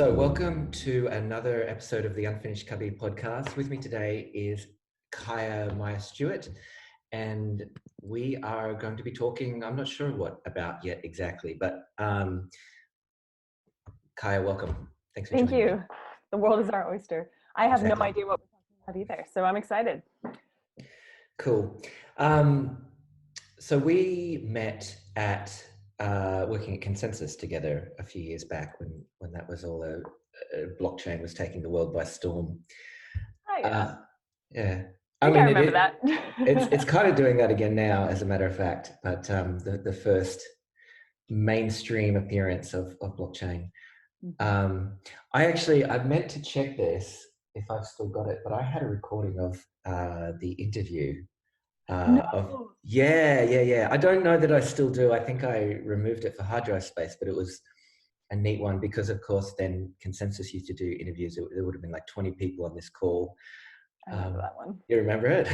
So welcome to another episode of the Unfinished Cubby podcast. With me today is Kaia Myers-Stewart, and we are going to be talking, I'm not sure what about yet exactly, but Kaia, welcome. Thanks for joining me. Thank you. The world is our oyster. I have no idea what we're talking about either, so I'm excited. Cool. So we met at working at Consensus together a few years back when that was all a blockchain was taking the world by storm. Oh, yeah. Yeah. I remember that. it's kind of doing that again now, as a matter of fact, but the first mainstream appearance of blockchain. I meant to check this if I've still got it, but I had a recording of the interview. Yeah. I don't know that I still do. I think I removed it for hard drive space, but it was a neat one because, of course, then Consensus used to do interviews. There would have been like 20 people on this call. I remember that one. You remember it?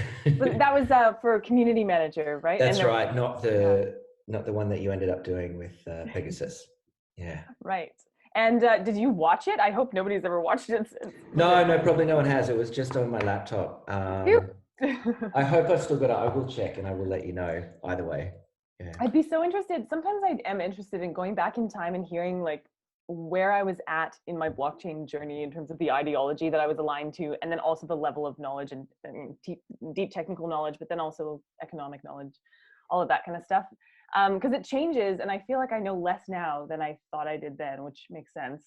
That was for community manager, right? That's right. Not the one that you ended up doing with Pegasus. Yeah. Right. And did you watch it? I hope nobody's ever watched it since. No, probably no one has. It was just on my laptop. I hope I've still got it. I will check and I will let you know either way. Yeah. I'd be so interested. Sometimes I am interested in going back in time and hearing like where I was at in my blockchain journey in terms of the ideology that I was aligned to, and then also the level of knowledge and deep technical knowledge, but then also economic knowledge, all of that kind of stuff. Because it changes, and I feel like I know less now than I thought I did then, which makes sense.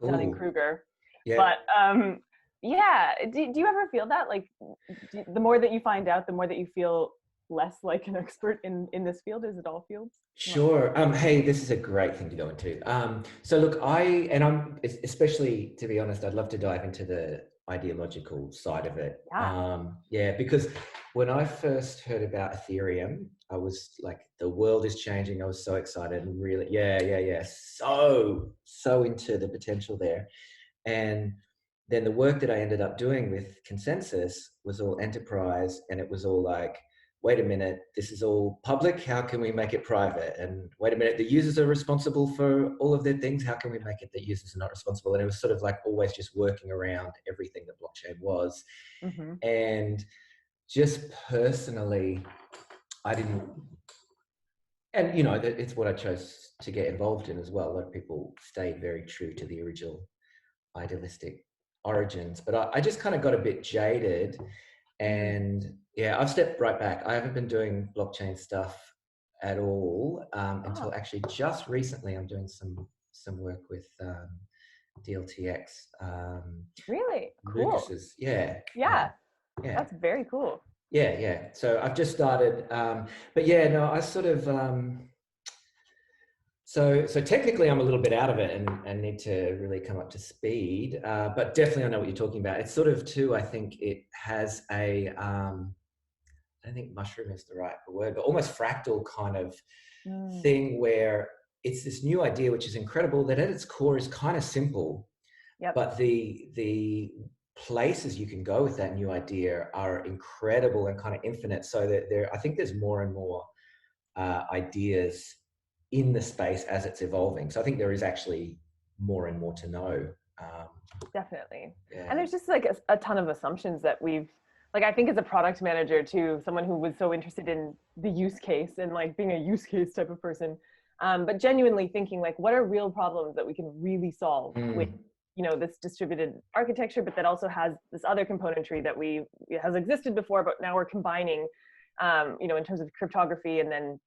Dunning-Kruger. Yeah. But yeah, do you ever feel that? Like, the more that you find out, the more that you feel less like an expert in this field? Is it all fields? Sure. Hey, this is a great thing to go into. So look, I'm especially, to be honest, I'd love to dive into the ideological side of it. Yeah. Because when I first heard about Ethereum, I was like, the world is changing. I was so excited and really, so into the potential there. And then the work that I ended up doing with Consensus was all enterprise, and it was all like, wait a minute, this is all public, how can we make it private? And wait a minute, the users are responsible for all of their things, how can we make it that users are not responsible? And it was sort of like always just working around everything that blockchain was. Mm-hmm. And just personally, and you know, it's what I chose to get involved in as well. A lot of people stayed very true to the original idealistic origins, but I just kind of got a bit jaded. And yeah, I've stepped right back. I haven't been doing blockchain stuff at all until actually just recently. I'm doing some work with DLTX. Really? Cool. Lucas's, yeah. That's very cool. Yeah. So I've just started, but yeah, no, I sort of. So technically I'm a little bit out of it and need to really come up to speed, but definitely I know what you're talking about. It's sort of too, I think it has a, I don't think mushroom is the right word, but almost fractal kind of thing where it's this new idea, which is incredible, that at its core is kind of simple, but the places you can go with that new idea are incredible and kind of infinite. So that I think there's more and more ideas in the space as it's evolving. So I think there is actually more and more to know. Definitely. Yeah. And there's just like a ton of assumptions that I think as a product manager too, someone who was so interested in the use case and like being a use case type of person, but genuinely thinking like, what are real problems that we can really solve with, this distributed architecture, but that also has this other componentry that has existed before, but now we're combining, in terms of cryptography, and then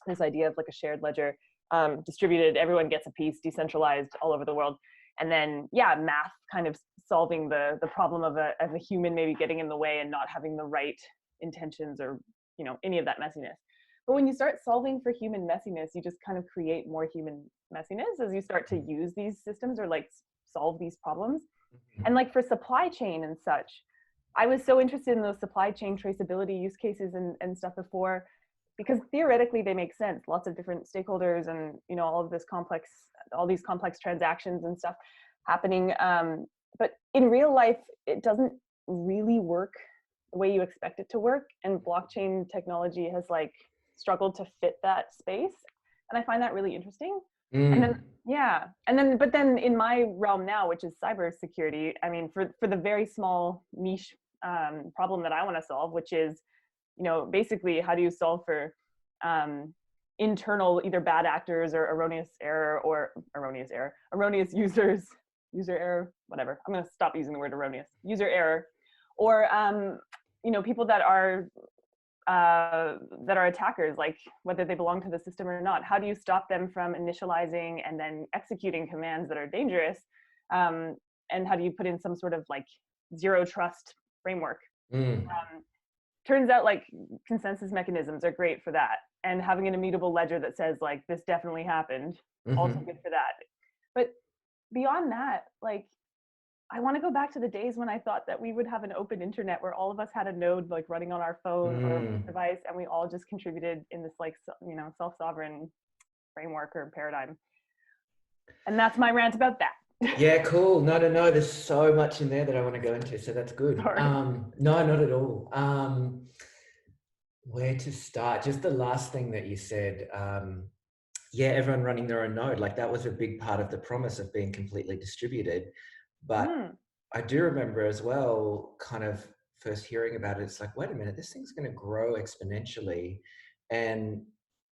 this idea of like a shared ledger, distributed, everyone gets a piece, decentralized all over the world. And then, math kind of solving the problem of a human maybe getting in the way and not having the right intentions or, any of that messiness. But when you start solving for human messiness, you just kind of create more human messiness as you start to use these systems or like solve these problems. And like for supply chain and such, I was so interested in those supply chain traceability use cases and stuff before, because theoretically they make sense. Lots of different stakeholders and, all these complex transactions and stuff happening. But in real life, it doesn't really work the way you expect it to work. And blockchain technology has like struggled to fit that space. And I find that really interesting. And then, yeah. And then, but then in my realm now, which is cybersecurity, I mean, for the very small niche problem that I want to solve, which is, you know, basically how do you solve for internal either bad actors or erroneous users, user error, whatever. I'm going to stop using the word erroneous, user error, or, you know, people that are attackers, like whether they belong to the system or not. How do you stop them from initializing and then executing commands that are dangerous? And how do you put in some sort of like zero trust framework? Turns out like consensus mechanisms are great for that. And having an immutable ledger that says like, this definitely happened, also good for that. But beyond that, like, I want to go back to the days when I thought that we would have an open internet where all of us had a node like running on our phone or device, and we all just contributed in this like, you know, self-sovereign framework or paradigm. And that's my rant about that. Yeah, cool. No. There's so much in there that I want to go into, so that's good. No, not at all. Where to start? Just the last thing that you said. Yeah, everyone running their own node. Like that was a big part of the promise of being completely distributed. But I do remember as well, kind of first hearing about it, it's like, wait a minute, this thing's going to grow exponentially. And,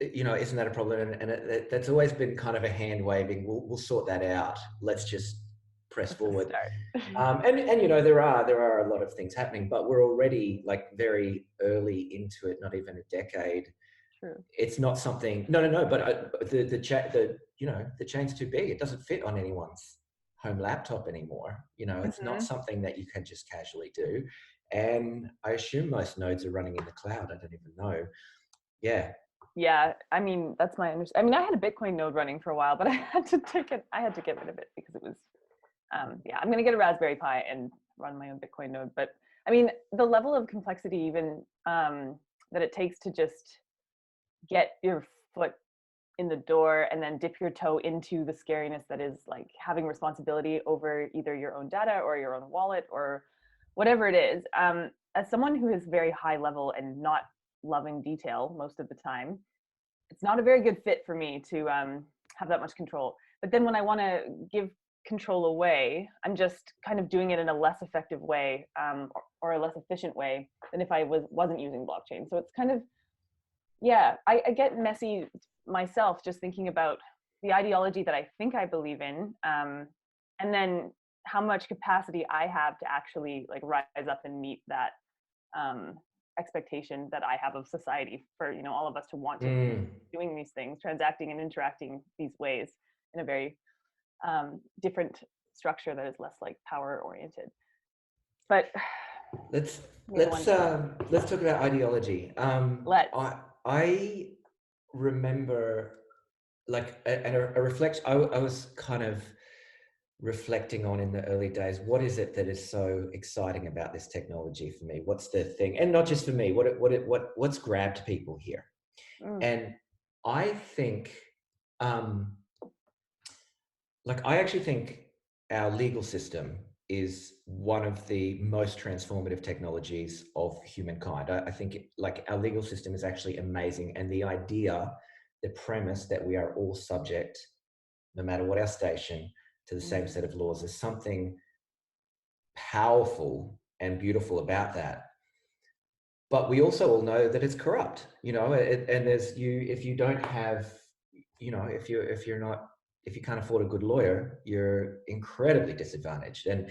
you know, isn't that a problem? And that's always been kind of a hand waving. We'll sort that out. Let's just press forward. And you know, there are a lot of things happening, but we're already like very early into it, not even a decade. True. It's not something, no, but the chain's too big. It doesn't fit on anyone's home laptop anymore. You know, it's not something that you can just casually do. And I assume most nodes are running in the cloud. I don't even know. Yeah. Yeah, I mean, that's my understanding. I mean, I had a Bitcoin node running for a while, but I had to get rid of it because it was, yeah, I'm going to get a Raspberry Pi and run my own Bitcoin node. But I mean, the level of complexity even that it takes to just get your foot in the door and then dip your toe into the scariness that is like having responsibility over either your own data or your own wallet or whatever it is. As someone who is very high level and not loving detail most of the time, it's not a very good fit for me to have that much control. But then when I want to give control away, I'm just kind of doing it in a less effective way or a less efficient way than if I wasn't using blockchain. So it's kind of, yeah, I get messy myself just thinking about the ideology that I think I believe in, and then how much capacity I have to actually like rise up and meet that expectation that I have of society for, you know, all of us to want to be doing these things, transacting and interacting these ways in a very different structure that is less like power oriented. But let's talk about ideology. I remember like a reflection I was kind of reflecting on in the early days. What is it that is so exciting about this technology for me? What's the thing? And not just for me, what's grabbed people here? And I think like I actually think our legal system is one of the most transformative technologies of humankind. I think like our legal system is actually amazing. And the idea, the premise that we are all subject, no matter what our station, to the same set of laws is something powerful and beautiful about that. But we also all know that it's corrupt, you know, and if you don't have, you know, if you can't afford a good lawyer, you're incredibly disadvantaged. And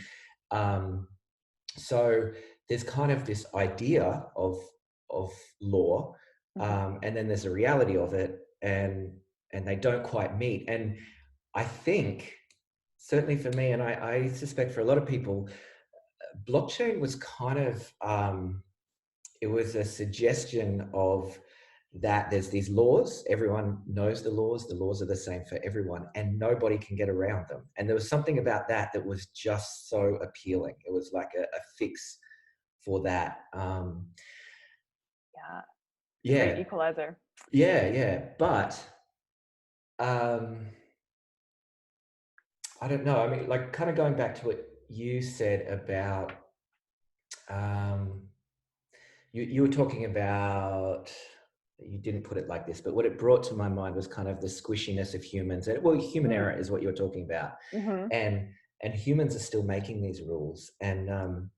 so there's kind of this idea of law, and then there's a reality of it, and they don't quite meet. And I think, certainly for me, and I suspect for a lot of people, blockchain was kind of, it was a suggestion of that there's these laws, everyone knows the laws are the same for everyone, and nobody can get around them. And there was something about that that was just so appealing. It was like a fix for that. Great equalizer. But I don't know. I mean, like kind of going back to what you said about, you were talking about you didn't put it like this, but what it brought to my mind was kind of the squishiness of humans. And well, human error is what you're talking about. And humans are still making these rules. And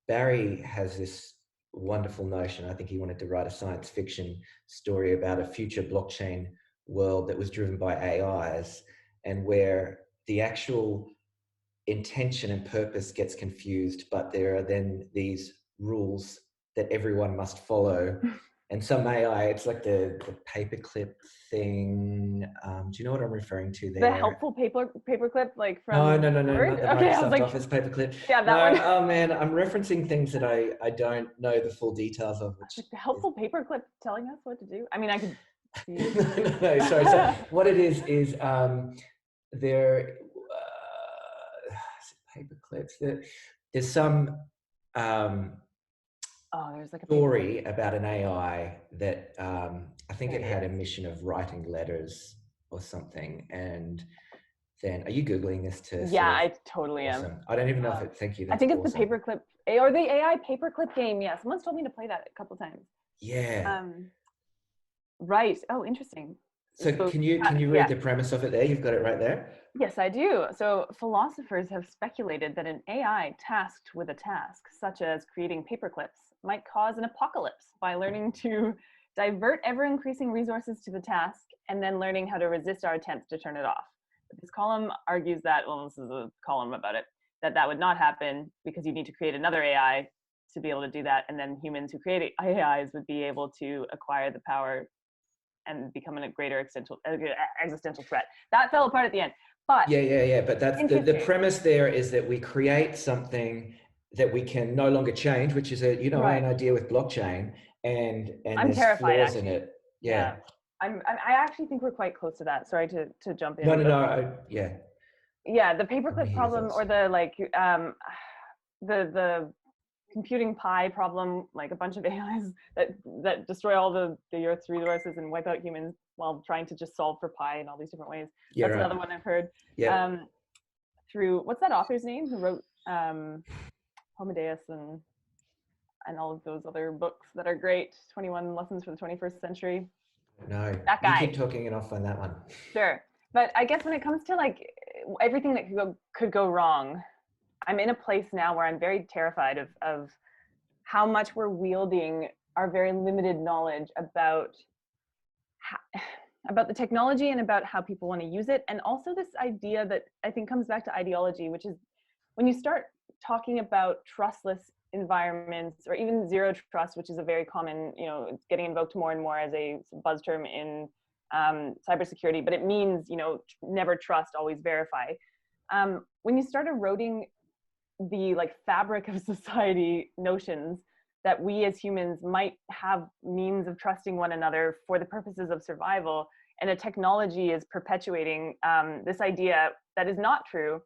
Barry has this wonderful notion. I think he wanted to write a science fiction story about a future blockchain world that was driven by AIs, and where the actual intention and purpose gets confused, but there are then these rules that everyone must follow. And some AI, it's like the paperclip thing. Do you know what I'm referring to there? The helpful paperclip, like from no, not the Microsoft Office paperclip. Yeah, that one. Oh man, I'm referencing things that I don't know the full details of. Which the helpful paperclip telling us what to do. I mean, I could. no, sorry. So what it is there. Paperclips. There's some there's like a story about an AI that I think it had a mission of writing letters or something. And then, are you Googling this to? Yeah, I totally am. I don't even know if it. Thank you. I think it's the paperclip or the AI paperclip game. Yeah, someone's told me to play that a couple times. Yeah. Right. Oh, interesting. So can you read the premise of it there? You've got it right there. Yes, I do. So philosophers have speculated that an AI tasked with a task, such as creating paperclips, might cause an apocalypse by learning to divert ever-increasing resources to the task and then learning how to resist our attempts to turn it off. But this column argues that, well, this is a column about it, that would not happen because you need to create another AI to be able to do that. And then humans who create AIs would be able to acquire the power and become a greater existential threat. That fell apart at the end. But yeah. But that's the premise there is that we create something that we can no longer change, which is an idea with blockchain, and I'm there's terrified, flaws actually. in it. Yeah. I actually think we're quite close to that. Sorry to jump in. Yeah. Yeah, the paperclip problem, or the the computing pie problem, like a bunch of AIs that destroy all the Earth's resources and wipe out humans while trying to just solve for pi in all these different ways. Yeah, that's another one I've heard. Yeah. Through, what's that author's name who wrote Homodeus and all of those other books that are great, 21 Lessons for the 21st Century? No, that guy. You keep talking and I'll find that one. Sure. But I guess when it comes to like everything that could go wrong, I'm in a place now where I'm very terrified of how much we're wielding our very limited knowledge about the technology and about how people want to use it. And also this idea that I think comes back to ideology, which is when you start talking about trustless environments, or even zero trust, which is a very common, it's getting invoked more and more as a buzz term in cybersecurity, but it means, never trust, always verify. When you start eroding the fabric of society notions that we as humans might have means of trusting one another for the purposes of survival, and a technology is perpetuating this idea that is not true,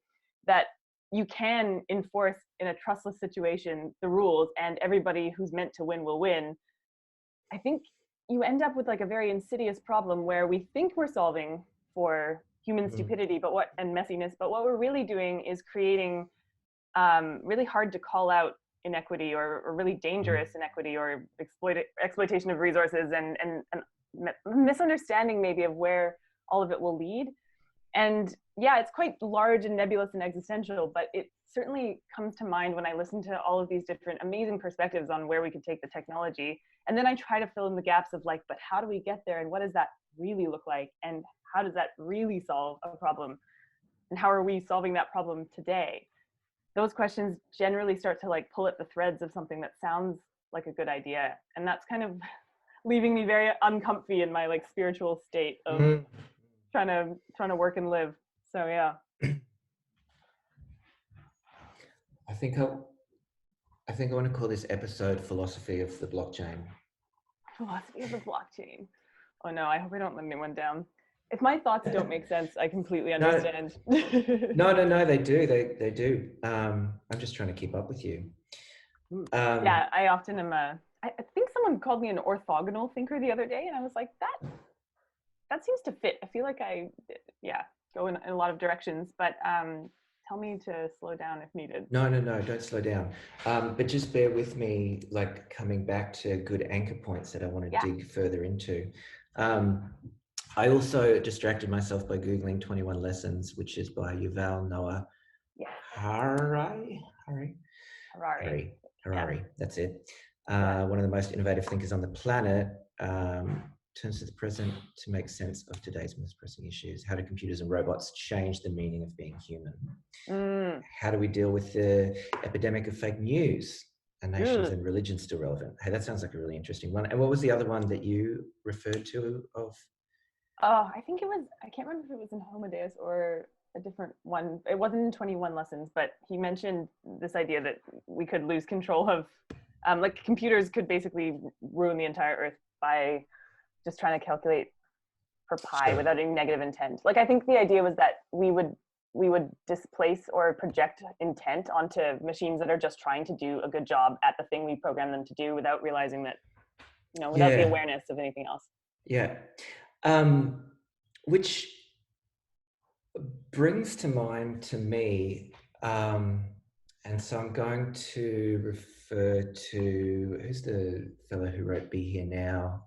that you can enforce in a trustless situation the rules and everybody who's meant to win will win, I think you end up with a very insidious problem where we think we're solving for human stupidity and messiness, but what we're really doing is creating really hard to call out inequity, or really dangerous inequity, or exploitation of resources, and misunderstanding maybe of where all of it will lead. And yeah, it's quite large and nebulous and existential, but it certainly comes to mind when I listen to all of these different amazing perspectives on where we could take the technology. And then I try to fill in the gaps of but how do we get there? And what does that really look like? And how does that really solve a problem? And how are we solving that problem today? Those questions generally start to pull at the threads of something that sounds like a good idea. And that's kind of leaving me very uncomfy in my spiritual state of trying to work and live. So yeah. I think I want to call this episode Philosophy of the Blockchain. Philosophy of the Blockchain. Oh no, I hope I don't let anyone down. If my thoughts don't make sense, I completely understand. No, they do. They do. I'm just trying to keep up with you. Yeah, I often am I think someone called me an orthogonal thinker the other day, and I was like, that seems to fit. I feel like I go in a lot of directions, but tell me to slow down if needed. No, don't slow down. But just bear with me, like coming back to good anchor points that I want to dig further into. I also distracted myself by Googling 21 Lessons, which is by Yuval Noah Harari. That's it. One of the most innovative thinkers on the planet. Turns to the present to make sense of today's most pressing issues. How do computers and robots change the meaning of being human? How do we deal with the epidemic of fake news? Are nations and religions still relevant? Hey, that sounds like a really interesting one. And what was the other one that you referred to of? I think it was, I can't remember if it was in Homo Deus or a different one. It wasn't in 21 Lessons, but he mentioned this idea that we could lose control of, like computers could basically ruin the entire earth by just trying to calculate for pi without any negative intent. Like I think the idea was that we would displace or project intent onto machines that are just trying to do a good job at the thing we program them to do without realizing that, without the awareness of anything else. Yeah. Which brings to mind to me, and so I'm going to refer to, who's the fellow who wrote Be Here Now?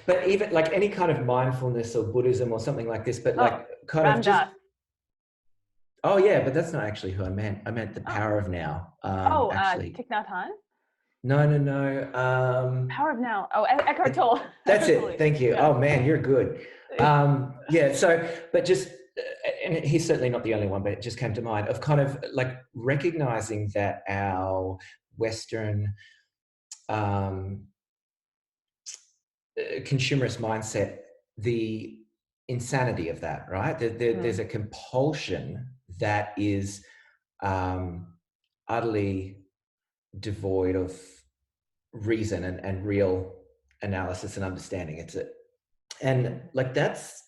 But even like any kind of mindfulness or Buddhism or something like this, but like kind of just, oh yeah, but that's not actually who I meant. I meant the power of now. Actually, Thich Nhat Hanh? No. Power of Now. Oh, Eckhart Tolle. That's it. Thank you. Yeah. Oh man, you're good. Yeah. So, but just, and he's certainly not the only one, but it just came to mind of kind of like recognizing that our Western consumerist mindset, the insanity of that, right? There's a compulsion that is utterly devoid of reason and real analysis and understanding. And like that's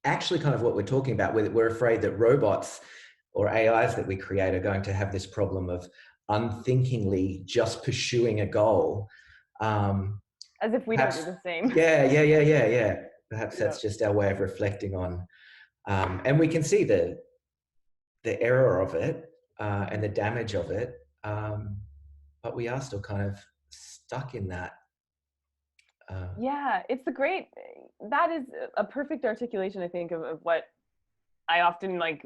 actually kind of what we're talking about. We're afraid that robots or AIs that we create are going to have this problem of unthinkingly just pursuing a goal. As if we don't do the same. Yeah. Perhaps that's just our way of reflecting on, and we can see the error of it and the damage of it, but we are still kind of stuck in that. Yeah, that is a perfect articulation, I think, of what I often like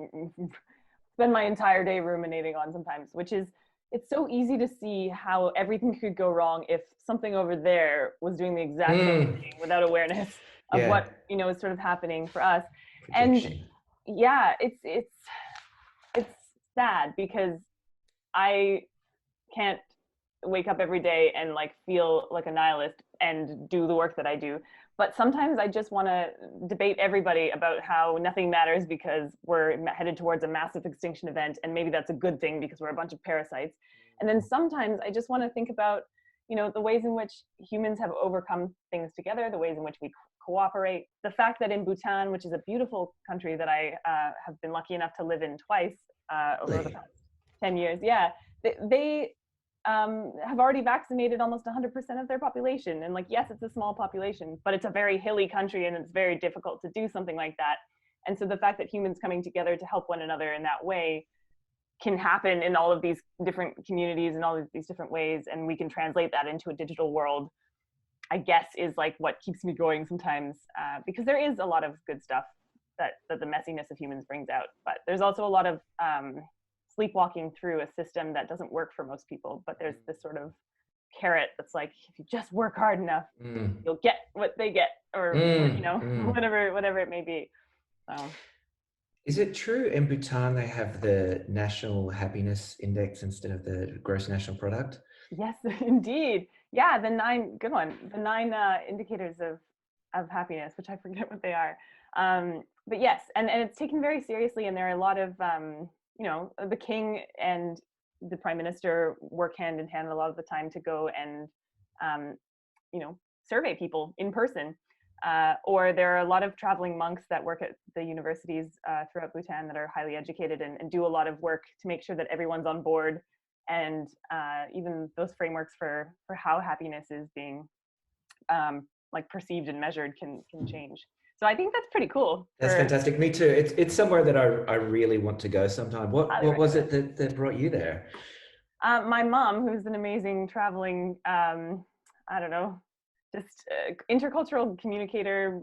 spend my entire day ruminating on sometimes, which is it's so easy to see how everything could go wrong if something over there was doing the exact same thing without awareness of what is sort of happening for us. Projection. And yeah, it's sad because I can't wake up every day and like feel like a nihilist and do the work that I do. But sometimes I just want to debate everybody about how nothing matters because we're headed towards a massive extinction event. And maybe that's a good thing because we're a bunch of parasites. And then sometimes I just want to think about, the ways in which humans have overcome things together, the ways in which we cooperate. The fact that in Bhutan, which is a beautiful country that I have been lucky enough to live in twice over the past 10 years. Yeah, they have already vaccinated almost 100% of their population. And like, yes, it's a small population, but it's a very hilly country and it's very difficult to do something like that. And so the fact that humans coming together to help one another in that way can happen in all of these different communities and all of these different ways. And we can translate that into a digital world, I guess, is like what keeps me going sometimes, because there is a lot of good stuff that the messiness of humans brings out. But there's also a lot of sleepwalking through a system that doesn't work for most people, but there's this sort of carrot that's like, if you just work hard enough, you'll get what they get, or whatever it may be. So. Is it true in Bhutan they have the National Happiness Index instead of the Gross National Product? Yes, indeed. Yeah, the 9 indicators of happiness, which I forget what they are. But yes, and it's taken very seriously, and there are a lot of the king and the prime minister work hand in hand a lot of the time to go and survey people in person, or there are a lot of traveling monks that work at the universities throughout Bhutan that are highly educated and do a lot of work to make sure that everyone's on board, and even those frameworks for how happiness is being like perceived and measured can change. So I think that's pretty cool. That's fantastic. Me too. It's somewhere that I really want to go sometime. What was it that brought you there? My mom, who's an amazing traveling, I don't know, just intercultural communicator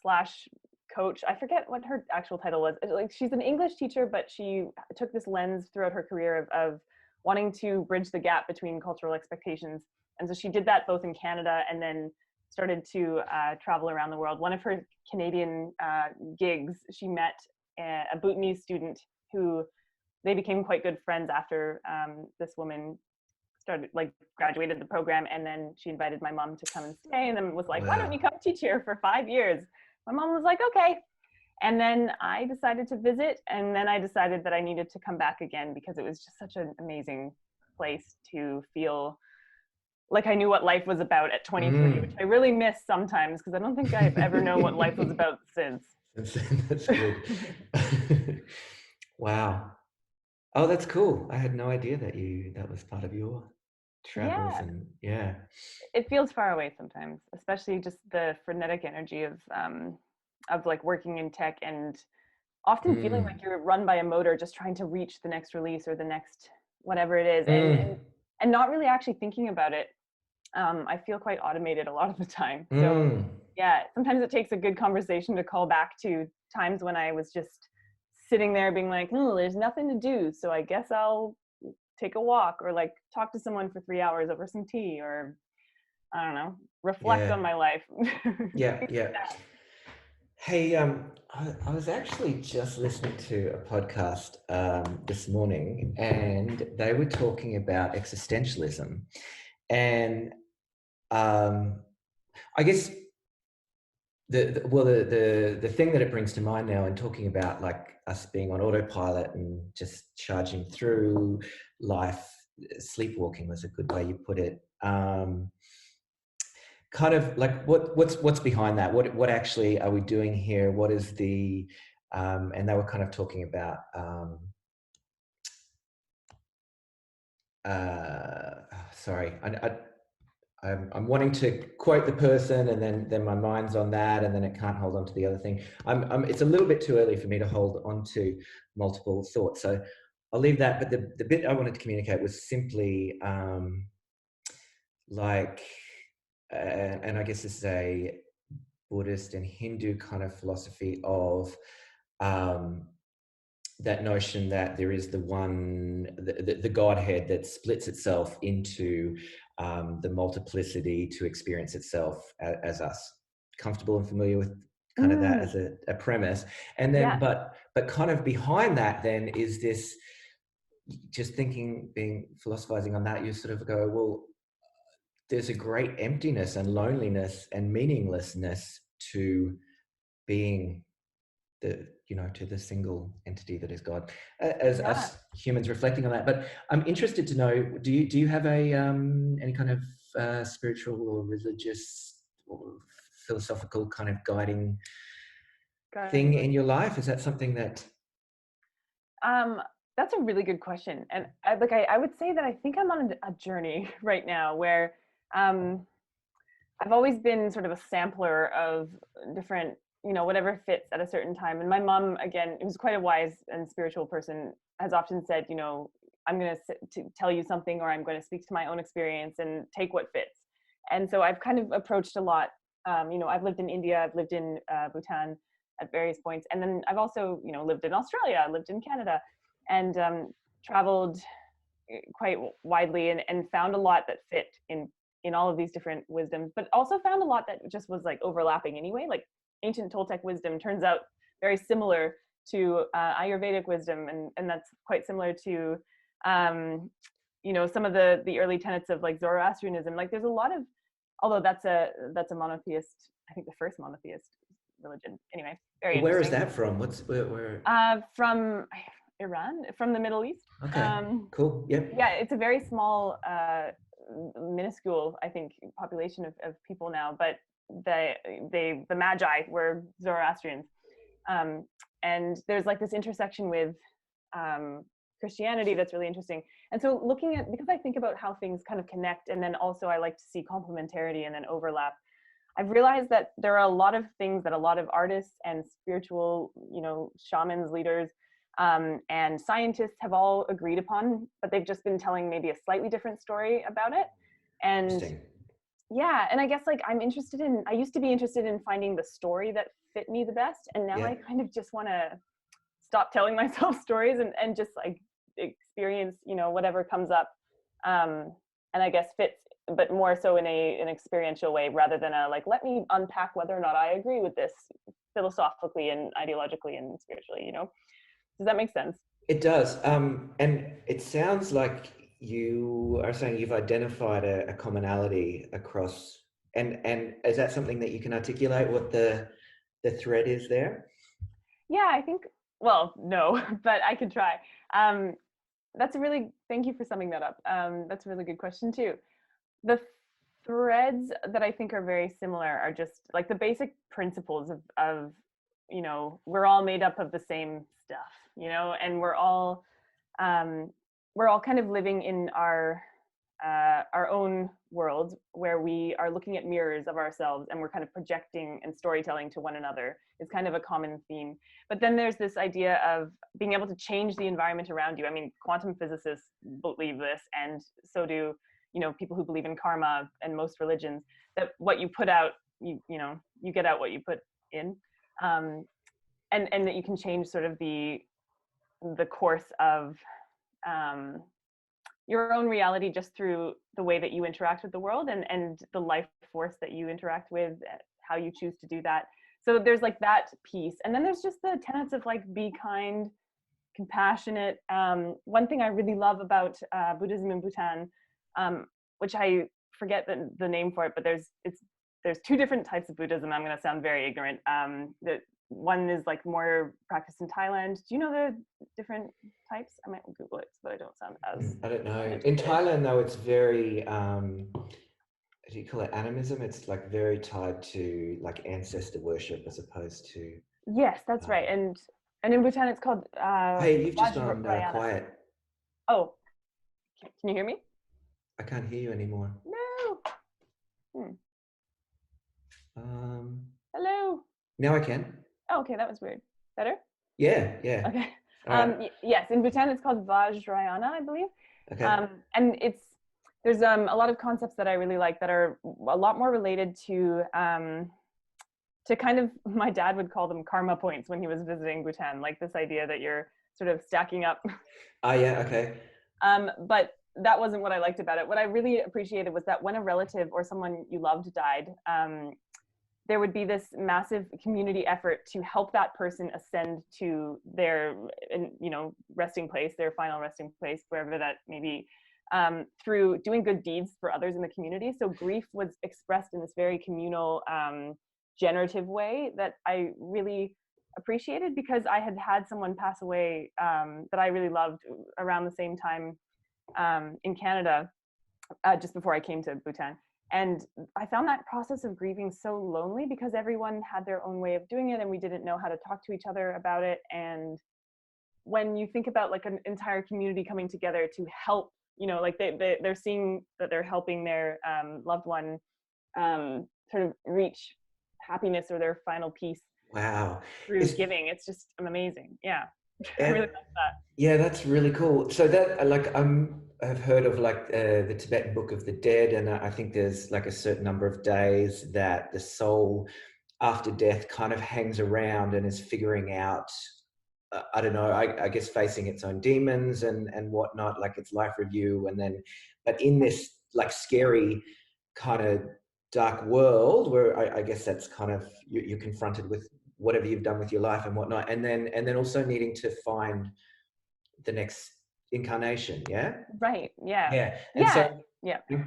slash coach. I forget what her actual title was. Like, she's an English teacher, but she took this lens throughout her career of wanting to bridge the gap between cultural expectations. And so she did that both in Canada and then started to travel around the world. One of her Canadian gigs, she met a Bhutanese student who they became quite good friends after this woman graduated the program, and then she invited my mom to come and stay, and then was like, why don't you come teach here for 5 years? My mom was like, okay. And then I decided to visit, and then I decided that I needed to come back again because it was just such an amazing place to feel like I knew what life was about at 23, which I really miss sometimes because I don't think I've ever known what life was about since. That's good. Wow. Oh, that's cool. I had no idea that was part of your travels. Yeah. And yeah. It feels far away sometimes, especially just the frenetic energy of like working in tech and often feeling like you're run by a motor just trying to reach the next release or the next whatever it is, and not really actually thinking about it. I feel quite automated a lot of the time. So yeah, sometimes it takes a good conversation to call back to times when I was just sitting there being like, oh, there's nothing to do, so I guess I'll take a walk or like talk to someone for 3 hours over some tea, or I don't know, reflect on my life. Yeah. Hey, I was actually just listening to a podcast this morning, and they were talking about existentialism, and I guess the thing that it brings to mind now, in talking about like us being on autopilot and just charging through life, sleepwalking was a good way you put it. Kind of like what's behind that? What actually are we doing here? What is the and they were kind of talking about sorry, I'm wanting to quote the person, and then my mind's on that, and then it can't hold on to the other thing. It's a little bit too early for me to hold on to multiple thoughts, so I'll leave that. But the bit I wanted to communicate was simply like, and I guess this is a Buddhist and Hindu kind of philosophy of that notion that there is the Godhead that splits itself into the multiplicity to experience itself as us. Comfortable and familiar with kind of that as a premise. And then, but kind of behind that then is this, just philosophizing on that, you sort of go, well, there's a great emptiness and loneliness and meaninglessness to being to the single entity that is God, as us humans reflecting on that. But I'm interested to know, do you have any kind of spiritual or religious or philosophical kind of guiding thing in your life? Is that something that that's a really good question. And I would say that I think I'm on a journey right now where I've always been sort of a sampler of different, whatever fits at a certain time. And my mom, again, who's quite a wise and spiritual person, has often said, I'm going to tell you something, or I'm going to speak to my own experience and take what fits. And so I've kind of approached a lot. I've lived in India, I've lived in Bhutan at various points. And then I've also, lived in Australia, lived in Canada, and traveled quite widely and found a lot that fit in all of these different wisdoms, but also found a lot that just was like overlapping anyway. Like ancient Toltec wisdom turns out very similar to Ayurvedic wisdom, and that's quite similar to some of the early tenets of like Zoroastrianism. Like there's a lot of, although that's a monotheist, I think the first monotheist religion. Anyway, very where interesting. is that from? Where? From Iran, from the Middle East. Okay, cool. Yep. Yeah, it's a very small, minuscule, I think, population of people now, but the Magi were Zoroastrians. And there's like this intersection with Christianity that's really interesting. And so because I think about how things kind of connect, and then also I like to see complementarity and then overlap. I've realized that there are a lot of things that a lot of artists and spiritual, shamans, leaders, and scientists have all agreed upon, but they've just been telling maybe a slightly different story about it. And Interesting. yeah, and I guess like I used to be interested in finding the story that fit me the best. And now I kind of just want to stop telling myself stories and just like experience, whatever comes up. And I guess fits, but more so in an experiential way rather than let me unpack whether or not I agree with this philosophically and ideologically and spiritually, Does that make sense? It does. And it sounds like you are saying you've identified a commonality across, and is that something that you can articulate what the thread is there? Yeah, I think, well, no, but I could try. Thank you for summing that up. That's a really good question too. The threads that I think are very similar are just like the basic principles of we're all made up of the same stuff, and we're all kind of living in our own world where we are looking at mirrors of ourselves and we're kind of projecting and storytelling to one another is kind of a common theme. But then there's this idea of being able to change the environment around you. I mean, quantum physicists believe this, and so do people who believe in karma and most religions, that what you put out, you get out what you put in, and that you can change sort of the course of your own reality just through the way that you interact with the world and the life force that you interact with, how you choose to do that. So there's like that piece. And then there's just the tenets of like, be kind, compassionate. One thing I really love about Buddhism in Bhutan, which I forget the name for it, but there's two different types of Buddhism. I'm going to sound very ignorant. One is like more practiced in Thailand. Do you know the different types? I might Google it, but I don't sound as... I don't know. In Thailand, though, it's very, do you call it animism? It's like very tied to like ancestor worship as opposed to... Yes, that's right. And in Bhutan, it's called... hey, you've just gone quiet. Oh, can you hear me? I can't hear you anymore. No. Hello. Now I can. Oh, okay, that was weird. Better? Yeah. Okay. Yes, in Bhutan it's called Vajrayana, I believe. Okay. And there's a lot of concepts that I really like that are a lot more related to kind of, my dad would call them karma points when he was visiting Bhutan, like this idea that you're sort of stacking up. Oh yeah, okay. But that wasn't what I liked about it. What I really appreciated was that when a relative or someone you loved died, there would be this massive community effort to help that person ascend to their, resting place, their final resting place, wherever that may be, through doing good deeds for others in the community. So grief was expressed in this very communal, generative way that I really appreciated, because I had someone pass away that I really loved around the same time in Canada, just before I came to Bhutan. And I found that process of grieving so lonely, because everyone had their own way of doing it and we didn't know how to talk to each other about it. And when you think about like an entire community coming together to help, like they're seeing that they're helping their loved one sort of reach happiness or their final peace. Wow. Through giving. It's just amazing. Yeah. I really like that. Yeah, that's really cool. So that I've heard of like the Tibetan Book of the Dead, and I think there's like a certain number of days that the soul after death kind of hangs around and is figuring out, I don't know, I guess facing its own demons and whatnot, like its life review, and then, but in this like scary kind of dark world where I guess that's kind of you're confronted with whatever you've done with your life and whatnot, and then also needing to find the next incarnation. Right. And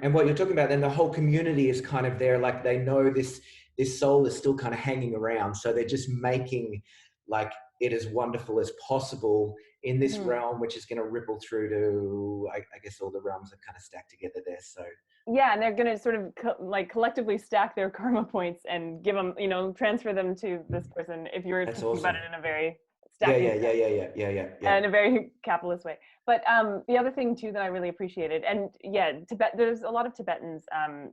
and what you're talking about, then the whole community is kind of there, like they know this soul is still kind of hanging around, so they're just making like it as wonderful as possible in this realm, which is going to ripple through to I guess all the realms are kind of stacked together there. So yeah, and they're going to sort of collectively stack their karma points and give them, transfer them to this person, if you're thinking about it in a very stacking yeah. in a very capitalist way. But the other thing too that I really appreciated, and yeah, Tibet, there's a lot of Tibetans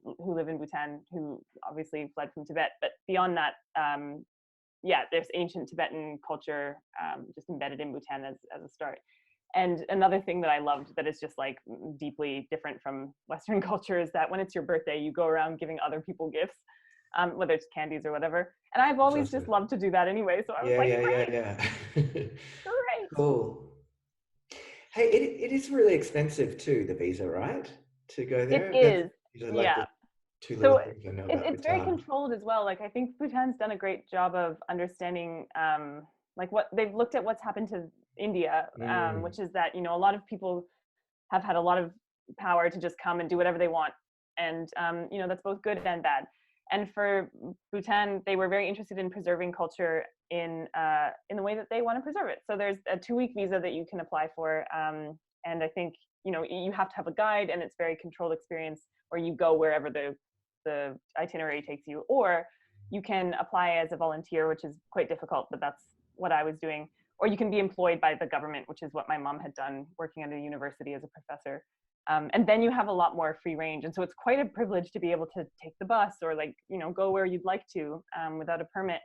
who live in Bhutan who obviously fled from Tibet, but beyond that, yeah, there's ancient Tibetan culture just embedded in Bhutan as a start. And another thing that I loved that is just like deeply different from Western culture is that when it's your birthday, you go around giving other people gifts, whether it's candies or whatever. And I've always just loved to do that anyway. So I was like, great. Cool. Hey, it is really expensive too, the visa, right? To go there? It is, like yeah. the two little So things I know about it's very Bhutan. controlled as well. Like I think Bhutan's done a great job of understanding like what they've looked at what's happened to India, which is that, you know, a lot of people have had a lot of power to just come and do whatever they want. And, you know, that's both good and bad. And for Bhutan, they were very interested in preserving culture in the way that they want to preserve it. So there's a 2-week visa that you can apply for. And I think, you know, you have to have a guide and it's very controlled experience where you go wherever the itinerary takes you, or you can apply as a volunteer, which is quite difficult, but that's what I was doing. Or you can be employed by the government, which is what my mom had done working at a university as a professor. And then you have a lot more free range. And so it's quite a privilege to be able to take the bus or like, you know, go where you'd like to without a permit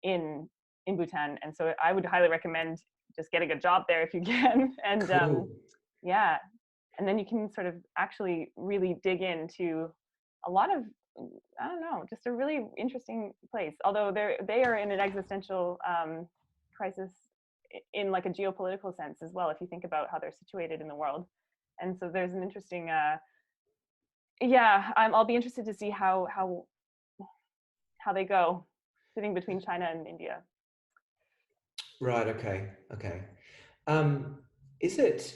in Bhutan. And so I would highly recommend just getting a job there if you can. And cool. yeah, and then you can sort of actually really dig into a lot of, I don't know, just a really interesting place. Although they are in an existential crisis in like a geopolitical sense as well, if you think about how they're situated in the world. And so there's an interesting, yeah, I'll be interested to see how they go sitting between China and India. Right. Okay. Is it?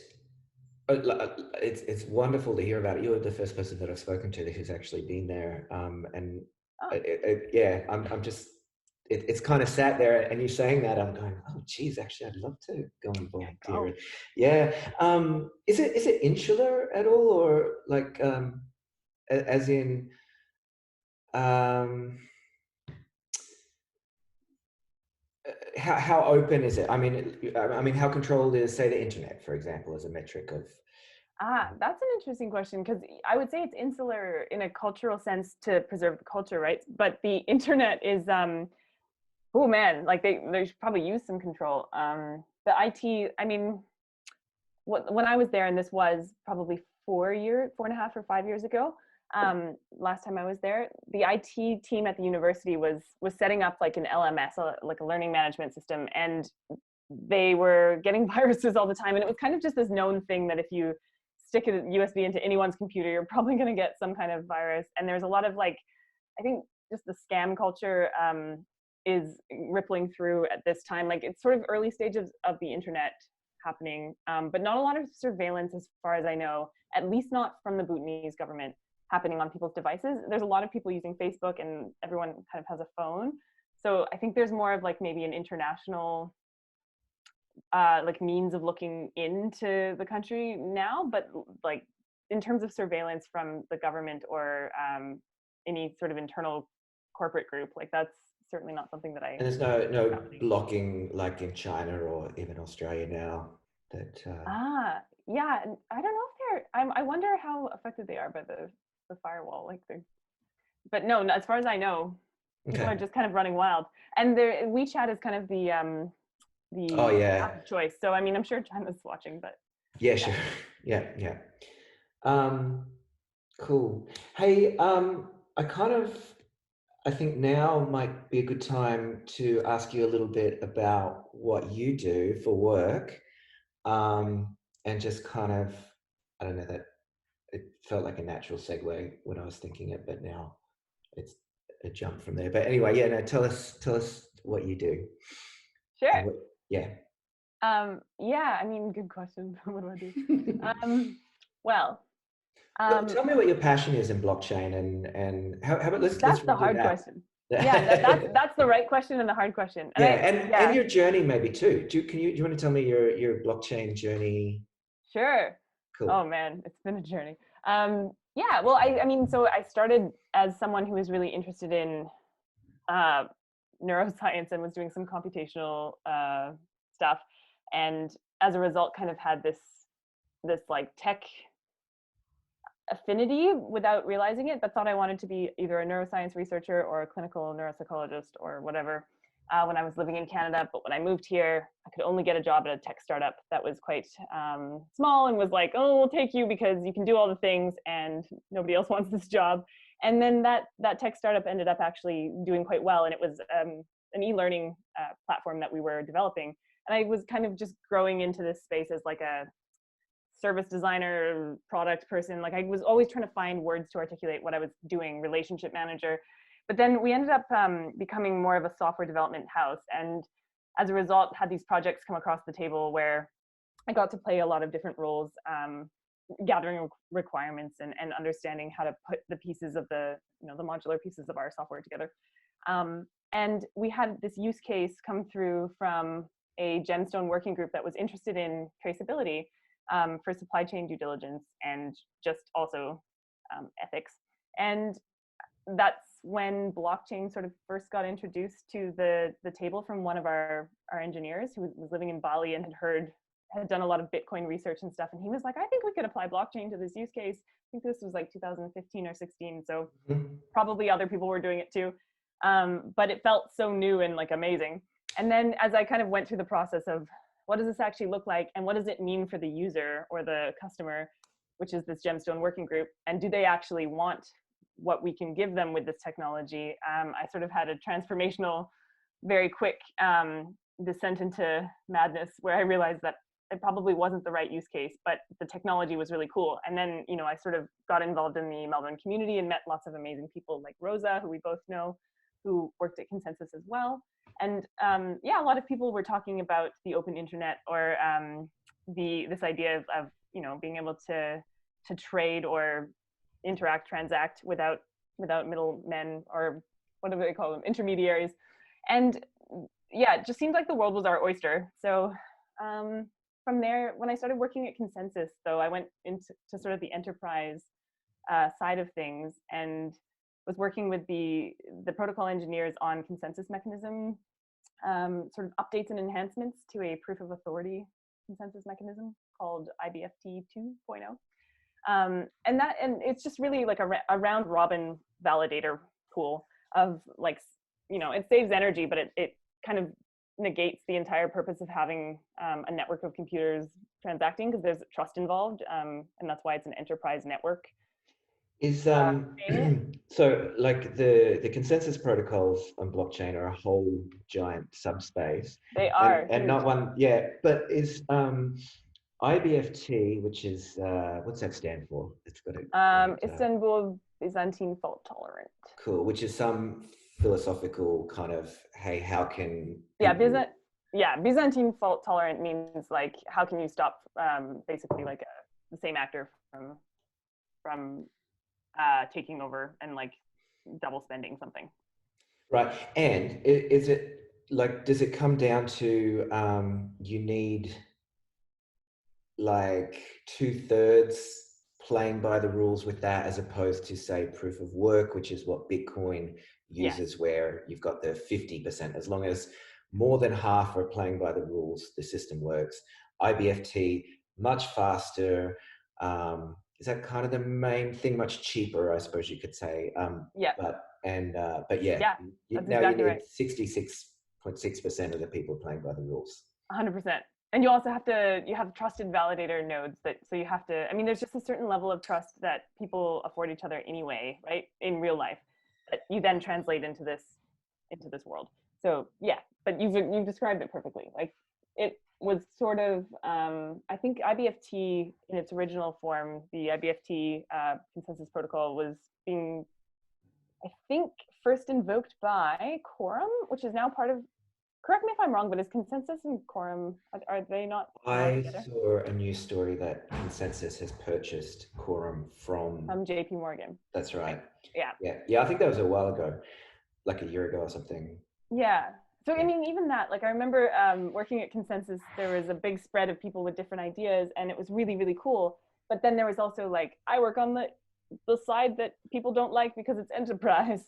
It's wonderful to hear about it. You're the first person that I've spoken to who's actually been there, and yeah, I'm just. It's kind of sat there, and you saying that, I'm going, oh, geez, actually, I'd love to go and volunteer. Yeah. Is it insular at all, or like, as in, how open is it? I mean, how controlled is, say, the internet, for example, as a metric of? That's an interesting question, because I would say it's insular in a cultural sense to preserve the culture, right? But the internet is, oh man, like they should probably use some control. The IT, I mean, when I was there, and this was probably 4.5 or 5 years ago, last time I was there, the IT team at the university was setting up like an LMS, like a learning management system, and they were getting viruses all the time. And it was kind of just this known thing that if you stick a USB into anyone's computer, you're probably going to get some kind of virus. And there's a lot of like, I think just the scam culture is rippling through at this time. Like it's sort of early stages of the internet happening, but not a lot of surveillance as far as I know, at least not from the Bhutanese government, happening on people's devices. There's a lot of people using Facebook and everyone kind of has a phone. So I think there's more of like maybe an international like means of looking into the country now, but like in terms of surveillance from the government or any sort of internal corporate group, like that's certainly not something that I. And there's no blocking like in China or even Australia now. That yeah, I don't know if they're. I wonder how affected they are by the firewall. Like but no, as far as I know, people are just kind of running wild. And WeChat is kind of the app of choice. So I mean, I'm sure China's watching, but yeah, sure, yeah. Cool. Hey, I think now might be a good time to ask you a little bit about what you do for work, and just kind of, I don't know, that it felt like a natural segue when I was thinking it, but now it's a jump from there. But anyway, yeah, no, tell us what you do. Sure. Yeah. Yeah, I mean, good question. What do I do? Well, tell me what your passion is in blockchain, and how about let's the hard question. Yeah, that's the right question and the hard question. And and your journey maybe too. Do you want to tell me your blockchain journey? Sure. Cool. Oh man, it's been a journey. Yeah, well, I mean, so I started as someone who was really interested in neuroscience and was doing some computational stuff. And as a result, kind of had this like tech affinity without realizing it, but thought I wanted to be either a neuroscience researcher or a clinical neuropsychologist or whatever when I was living in Canada. But when I moved here, I could only get a job at a tech startup that was quite small and was like, oh, we'll take you because you can do all the things and nobody else wants this job. And then that tech startup ended up actually doing quite well. And it was an e-learning platform that we were developing. And I was kind of just growing into this space as like a service designer, product person. Like I was always trying to find words to articulate what I was doing, relationship manager. But then we ended up becoming more of a software development house. And as a result, had these projects come across the table where I got to play a lot of different roles, gathering requirements and understanding how to put the pieces of the modular pieces of our software together. And we had this use case come through from a gemstone working group that was interested in traceability for supply chain due diligence and just also ethics. And that's when blockchain sort of first got introduced to the table from one of our engineers who was living in Bali and had done a lot of Bitcoin research and stuff. And he was like, I think we could apply blockchain to this use case. I think this was like 2015 or 16. So probably other people were doing it too. But it felt so new and like amazing. And then as I kind of went through the process of what does this actually look like and what does it mean for the user or the customer, which is this gemstone working group, and do they actually want what we can give them with this technology? I sort of had a transformational, very quick descent into madness where I realized that it probably wasn't the right use case, but the technology was really cool. And then, I sort of got involved in the Melbourne community and met lots of amazing people like Rosa, who we both know, who worked at Consensus as well. And a lot of people were talking about the open internet or this idea of being able to trade or transact without middlemen, or what do they call them, intermediaries. And yeah, it just seemed like the world was our oyster. So from there, when I started working at Consensus, though, I went into sort of the enterprise side of things and was working with the protocol engineers on consensus mechanism, sort of updates and enhancements to a proof of authority consensus mechanism called IBFT 2.0. And it's just really like a round robin validator pool of like, it saves energy, but it kind of negates the entire purpose of having a network of computers transacting, because there's trust involved, and that's why it's an enterprise network. Is so like the consensus protocols on blockchain are a whole giant subspace. They are, and not one, yeah. But is IBFT, which is what's that stand for? It's got a Istanbul Byzantine fault tolerant. Cool, which is some philosophical kind of, hey, how can Byzantine fault tolerant means like, how can you stop basically like the same actor from taking over and like double spending something. Right. And is it like, does it come down to you need like 2/3 playing by the rules with that, as opposed to say proof of work, which is what Bitcoin uses, where you've got the 50%, as long as more than half are playing by the rules, the system works. IBFT, much faster. Is that kind of the main thing? Much cheaper, I suppose you could say. But yeah, now exactly you need right. 66.6% of the people playing by the rules. 100%. And you also you have trusted validator nodes so you have to, there's just a certain level of trust that people afford each other anyway, right? In real life, that you then translate into this world. So yeah, but you've described it perfectly. Like it was sort of, I think IBFT in its original form, the IBFT consensus protocol was being, I think, first invoked by Quorum, which is now part of, correct me if I'm wrong, but is Consensus and Quorum, are they not together? I saw a news story that Consensus has purchased Quorum from JP Morgan. That's right. Yeah. I think that was a while ago, like a year ago or something. Yeah. So, even that, like I remember working at Consensus, there was a big spread of people with different ideas, and it was really, really cool. But then there was also like, I work on the side that people don't like because it's enterprise,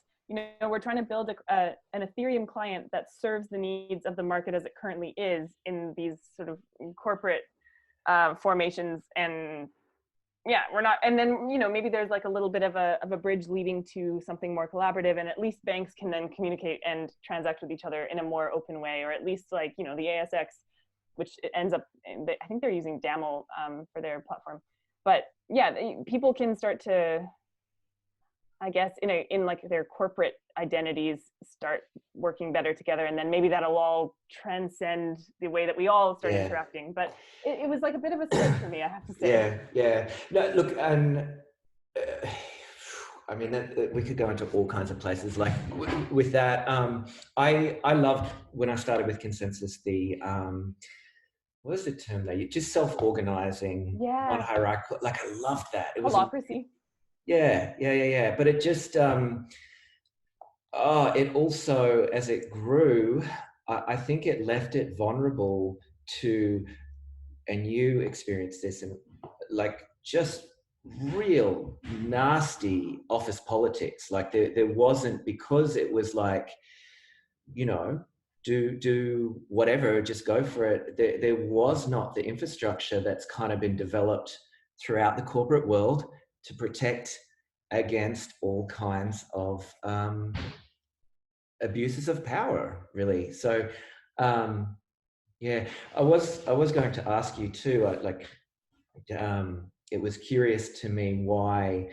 we're trying to build an Ethereum client that serves the needs of the market as it currently is in these sort of corporate formations. And yeah, we're not, and then, maybe there's like a little bit of a bridge leading to something more collaborative, and at least banks can then communicate and transact with each other in a more open way, or at least like, the ASX, which ends up, I think they're using DAML for their platform. But yeah, people can start to, I guess, in like their corporate identities, start working better together, and then maybe that'll all transcend the way that we all start interacting. But it was like a bit of a stretch for me, I have to say. Yeah. No, look, and I mean, we could go into all kinds of places. Like with that, I loved when I started with Consensus the what was the term they used? Just self-organizing, non-hierarchical. Like I loved that. It was holacracy. Yeah. But it just it also, as it grew, I think it left it vulnerable to, and you experienced this, and like just real nasty office politics. Like there wasn't, because it was like, do whatever, just go for it. There was not the infrastructure that's kind of been developed throughout the corporate world to protect against all kinds of abuses of power, really. So I was going to ask you too, it was curious to me why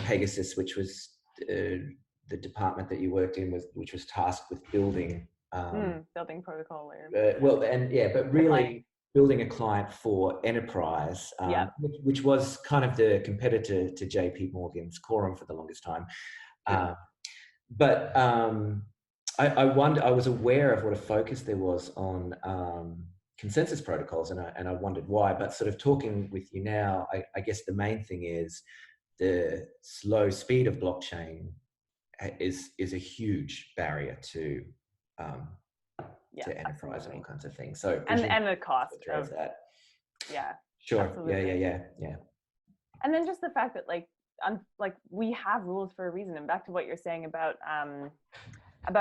Pegasus, which was the department that you worked in, which was tasked with building building protocol layer. But really building a client for enterprise, which was kind of the competitor to JP Morgan's Quorum for the longest time. But I wonder, I was aware of what a focus there was on consensus protocols, and I wondered why. But sort of talking with you now, I guess the main thing is the slow speed of blockchain is a huge barrier to enterprise and all kinds of things. So and the cost of that. Yeah. Sure. Absolutely. Yeah. And then just the fact that like we have rules for a reason. And back to what you're saying about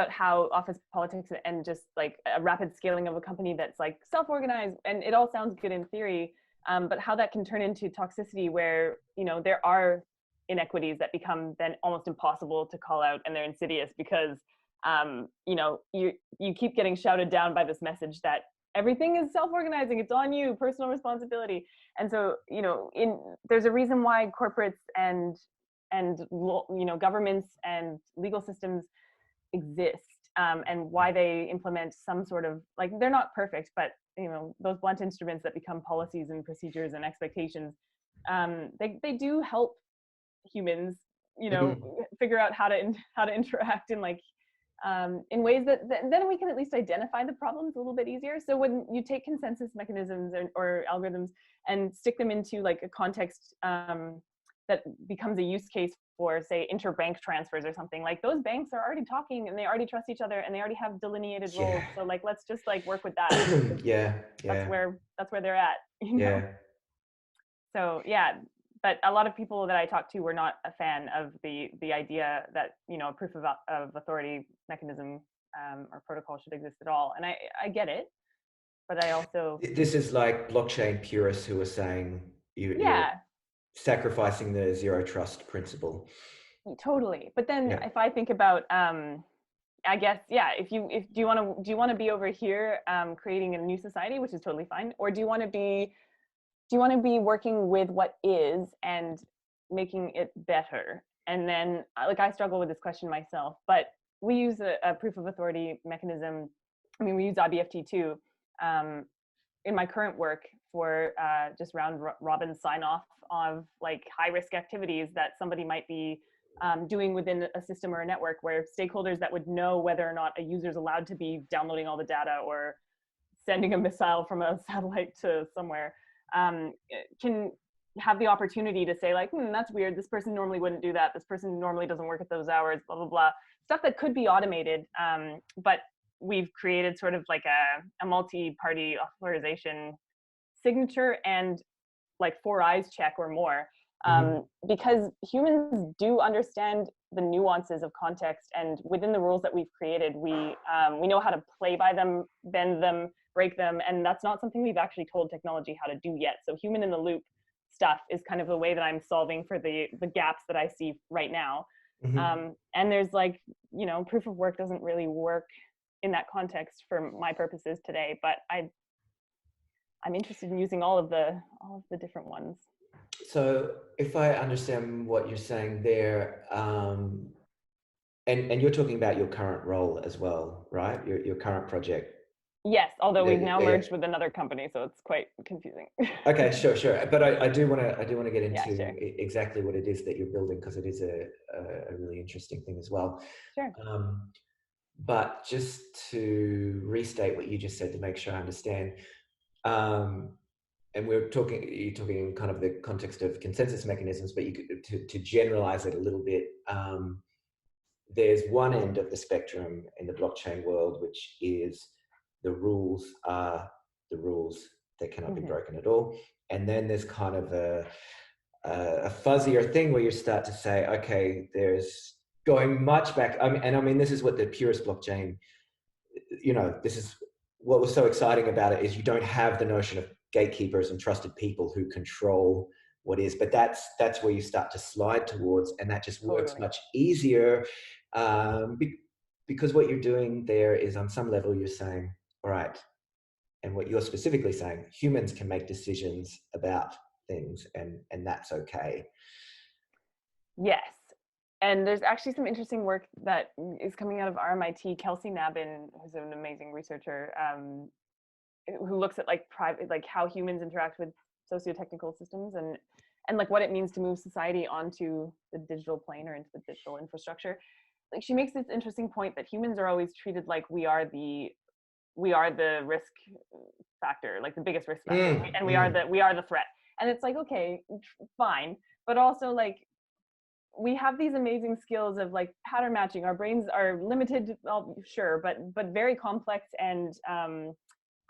how office politics and just like a rapid scaling of a company that's like self-organized, and it all sounds good in theory, but how that can turn into toxicity where, there are inequities that become then almost impossible to call out, and they're insidious because, you keep getting shouted down by this message that everything is self-organizing, it's on you, personal responsibility. And so, there's a reason why corporates and governments and legal systems exist, and why they implement some sort of, like, they're not perfect, but those blunt instruments that become policies and procedures and expectations, they do help humans figure out how to interact in in ways that then we can at least identify the problems a little bit easier. So when you take consensus mechanisms or algorithms and stick them into like a context that becomes a use case for, say, interbank transfers or something, like those banks are already talking and they already trust each other and they already have delineated roles. So like, let's just like work with that. That's where they're at. So yeah. But a lot of people that I talked to were not a fan of the idea that, a proof of authority mechanism or protocol should exist at all. And I get it, but I also... This is like blockchain purists who are saying you're sacrificing the zero trust principle. Totally. But then if I think about, I guess, do you want to be over here creating a new society, which is totally fine, or do you want to be working with what is and making it better? And then, like, I struggle with this question myself, but we use a proof of authority mechanism. I mean, we use IBFT too in my current work for just round robin sign off of like high risk activities that somebody might be doing within a system or a network, where stakeholders that would know whether or not a user is allowed to be downloading all the data or sending a missile from a satellite to somewhere can have the opportunity to say like, that's weird, this person normally wouldn't do that, this person normally doesn't work at those hours, blah, blah, blah. Stuff that could be automated, but we've created sort of like a multi-party authorization signature and like 4 eyes check or more because humans do understand the nuances of context, and within the rules that we've created, we know how to play by them, bend them, break them, and that's not something we've actually told technology how to do yet. So human in the loop stuff is kind of the way that I'm solving for the gaps that I see right now. And there's like, you know, proof of work doesn't really work in that context for my purposes today, but I'm interested in using all of the different ones. So if I understand what you're saying there, and you're talking about your current role as well, right? Your current project. Yes, although we've now merged with another company, so it's quite confusing. Okay, sure. But I do want to get into sure. exactly what it is that you're building, because it is a really interesting thing as well. Sure. But just to restate what you just said to make sure I understand, and you're talking in kind of the context of consensus mechanisms, but you could, to generalize it a little bit, there's one end of the spectrum in the blockchain world, which is the rules are the rules, they cannot be broken at all. And then there's kind of a fuzzier thing where you start to say, okay, there's going much back. I mean, this is what the purest blockchain, you know, this is what was so exciting about it, is you don't have the notion of gatekeepers and trusted people who control what is, but that's where you start to slide towards, and that just works much easier, because what you're doing there is, on some level, you're saying, all right, and what you're specifically saying, humans can make decisions about things, and that's okay. Yes. And there's actually some interesting work that is coming out of RMIT. Kelsey Nabin, who's an amazing researcher, who looks at like how humans interact with socio-technical systems and like what it means to move society onto the digital plane or into the digital infrastructure. Like, she makes this interesting point that humans are always treated like we are the risk factor, like the biggest risk factor, and we are the threat. And it's like, okay, fine, but also like, we have these amazing skills of like pattern matching. Our brains are limited, well, sure, but very complex and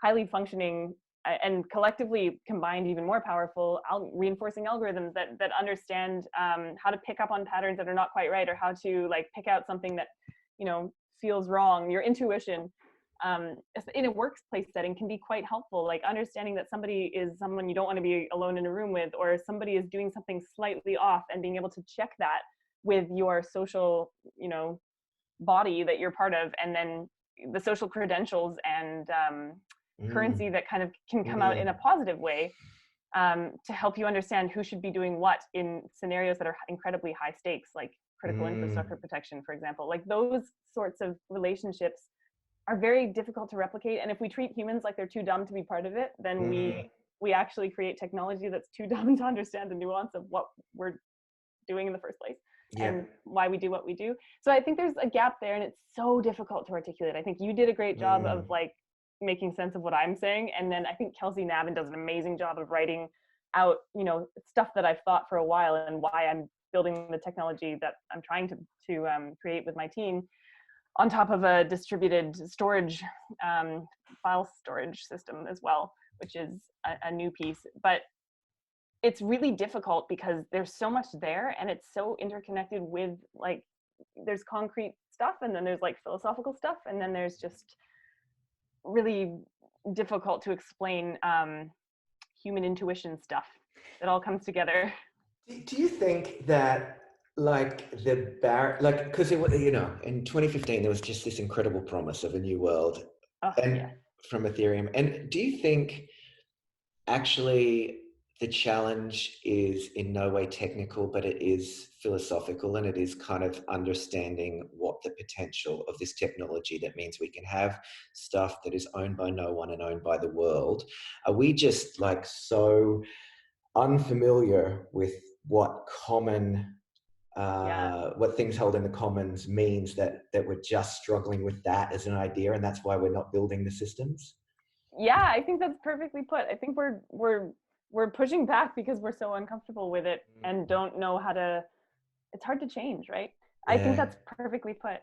highly functioning, and collectively combined even more powerful reinforcing algorithms that understand how to pick up on patterns that are not quite right, or how to like pick out something that, you know, feels wrong. Your intuition in a workplace setting can be quite helpful, like understanding that somebody is someone you don't want to be alone in a room with, or somebody is doing something slightly off, and being able to check that with your social, you know, body that you're part of, and then the social credentials and currency that kind of can come out in a positive way, to help you understand who should be doing what in scenarios that are incredibly high stakes, like critical infrastructure protection, for example. Like, those sorts of relationships are very difficult to replicate, and if we treat humans like they're too dumb to be part of it, then we actually create technology that's too dumb to understand the nuance of what we're doing in the first place, and why we do what we do. So I think there's a gap there, and it's so difficult to articulate. I think you did a great job of like making sense of what I'm saying, and then I think Kelsey Nabin does an amazing job of writing out, you know, stuff that I've thought for a while, and why I'm building the technology that I'm trying to create with my team on top of a distributed storage, file storage system as well, which is a new piece. But it's really difficult because there's so much there, and it's so interconnected with, like, there's concrete stuff, and then there's like philosophical stuff, and then there's just really difficult to explain human intuition stuff that all comes together. Do you think that, like, because you know, in 2015 there was just this incredible promise of a new world, from Ethereum, and do you think actually the challenge is in no way technical, but it is philosophical, and it is kind of understanding what the potential of this technology that means we can have stuff that is owned by no one and owned by the world? Are we just like so unfamiliar with what what things held in the commons means that we're just struggling with that as an idea, and that's why we're not building the systems? Yeah, I think that's perfectly put. I think we're pushing back because we're so uncomfortable with it and don't know how to. It's hard to change, right? I think that's perfectly put.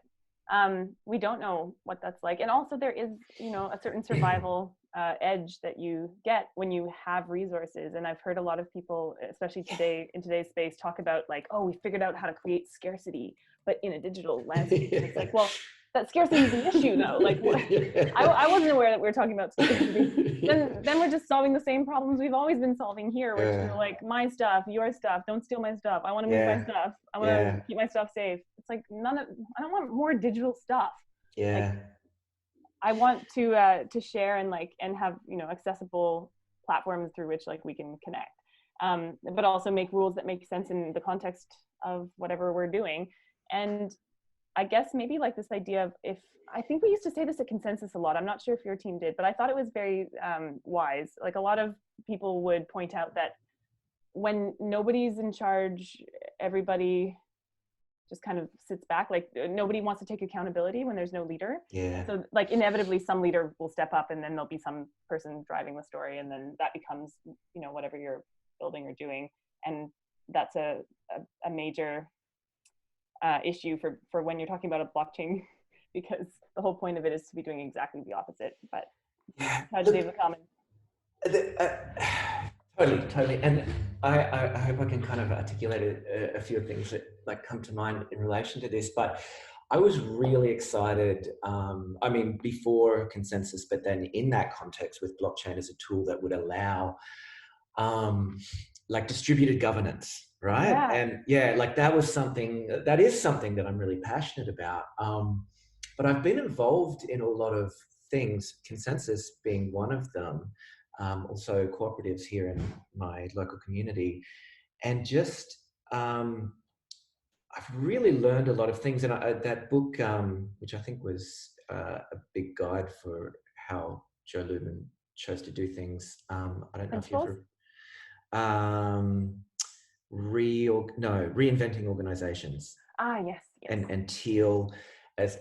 We don't know what that's like, and also there is, you know, a certain survival edge that you get when you have resources. And I've heard a lot of people, especially today in today's space, talk about like, oh, we figured out how to create scarcity, but in a digital landscape. And it's like, well, that scarcity is the issue though. Like, what? I wasn't aware that we were talking about scarcity. Then we're just solving the same problems we've always been solving here, which are like my stuff, your stuff, don't steal my stuff. I want to move my stuff. I want to keep my stuff safe. It's like I don't want more digital stuff. Yeah. Like, I want to share and have, accessible platforms through which like we can connect, but also make rules that make sense in the context of whatever we're doing. And I guess maybe like this idea of, I think we used to say this at Consensus a lot. I'm not sure if your team did, but I thought it was very wise. Like a lot of people would point out that when nobody's in charge, everybody just kind of sits back. Like nobody wants to take accountability when there's no leader. Yeah. So like inevitably some leader will step up, and then there'll be some person driving the story, and then that becomes, whatever you're building or doing. And that's a major issue for when you're talking about a blockchain, because the whole point of it is to be doing exactly the opposite. But how do they become? Totally. And I hope I can kind of articulate a few things that like come to mind in relation to this. But I was really excited, before Consensus, but then in that context with blockchain as a tool that would allow like distributed governance, right? Yeah. And that is something that I'm really passionate about. But I've been involved in a lot of things, Consensus being one of them. Also cooperatives here in my local community, and just I've really learned a lot of things. And that book, which I think was a big guide for how Joe Luban chose to do things. I don't know if you've Reinventing Organizations. Yes. And Teal.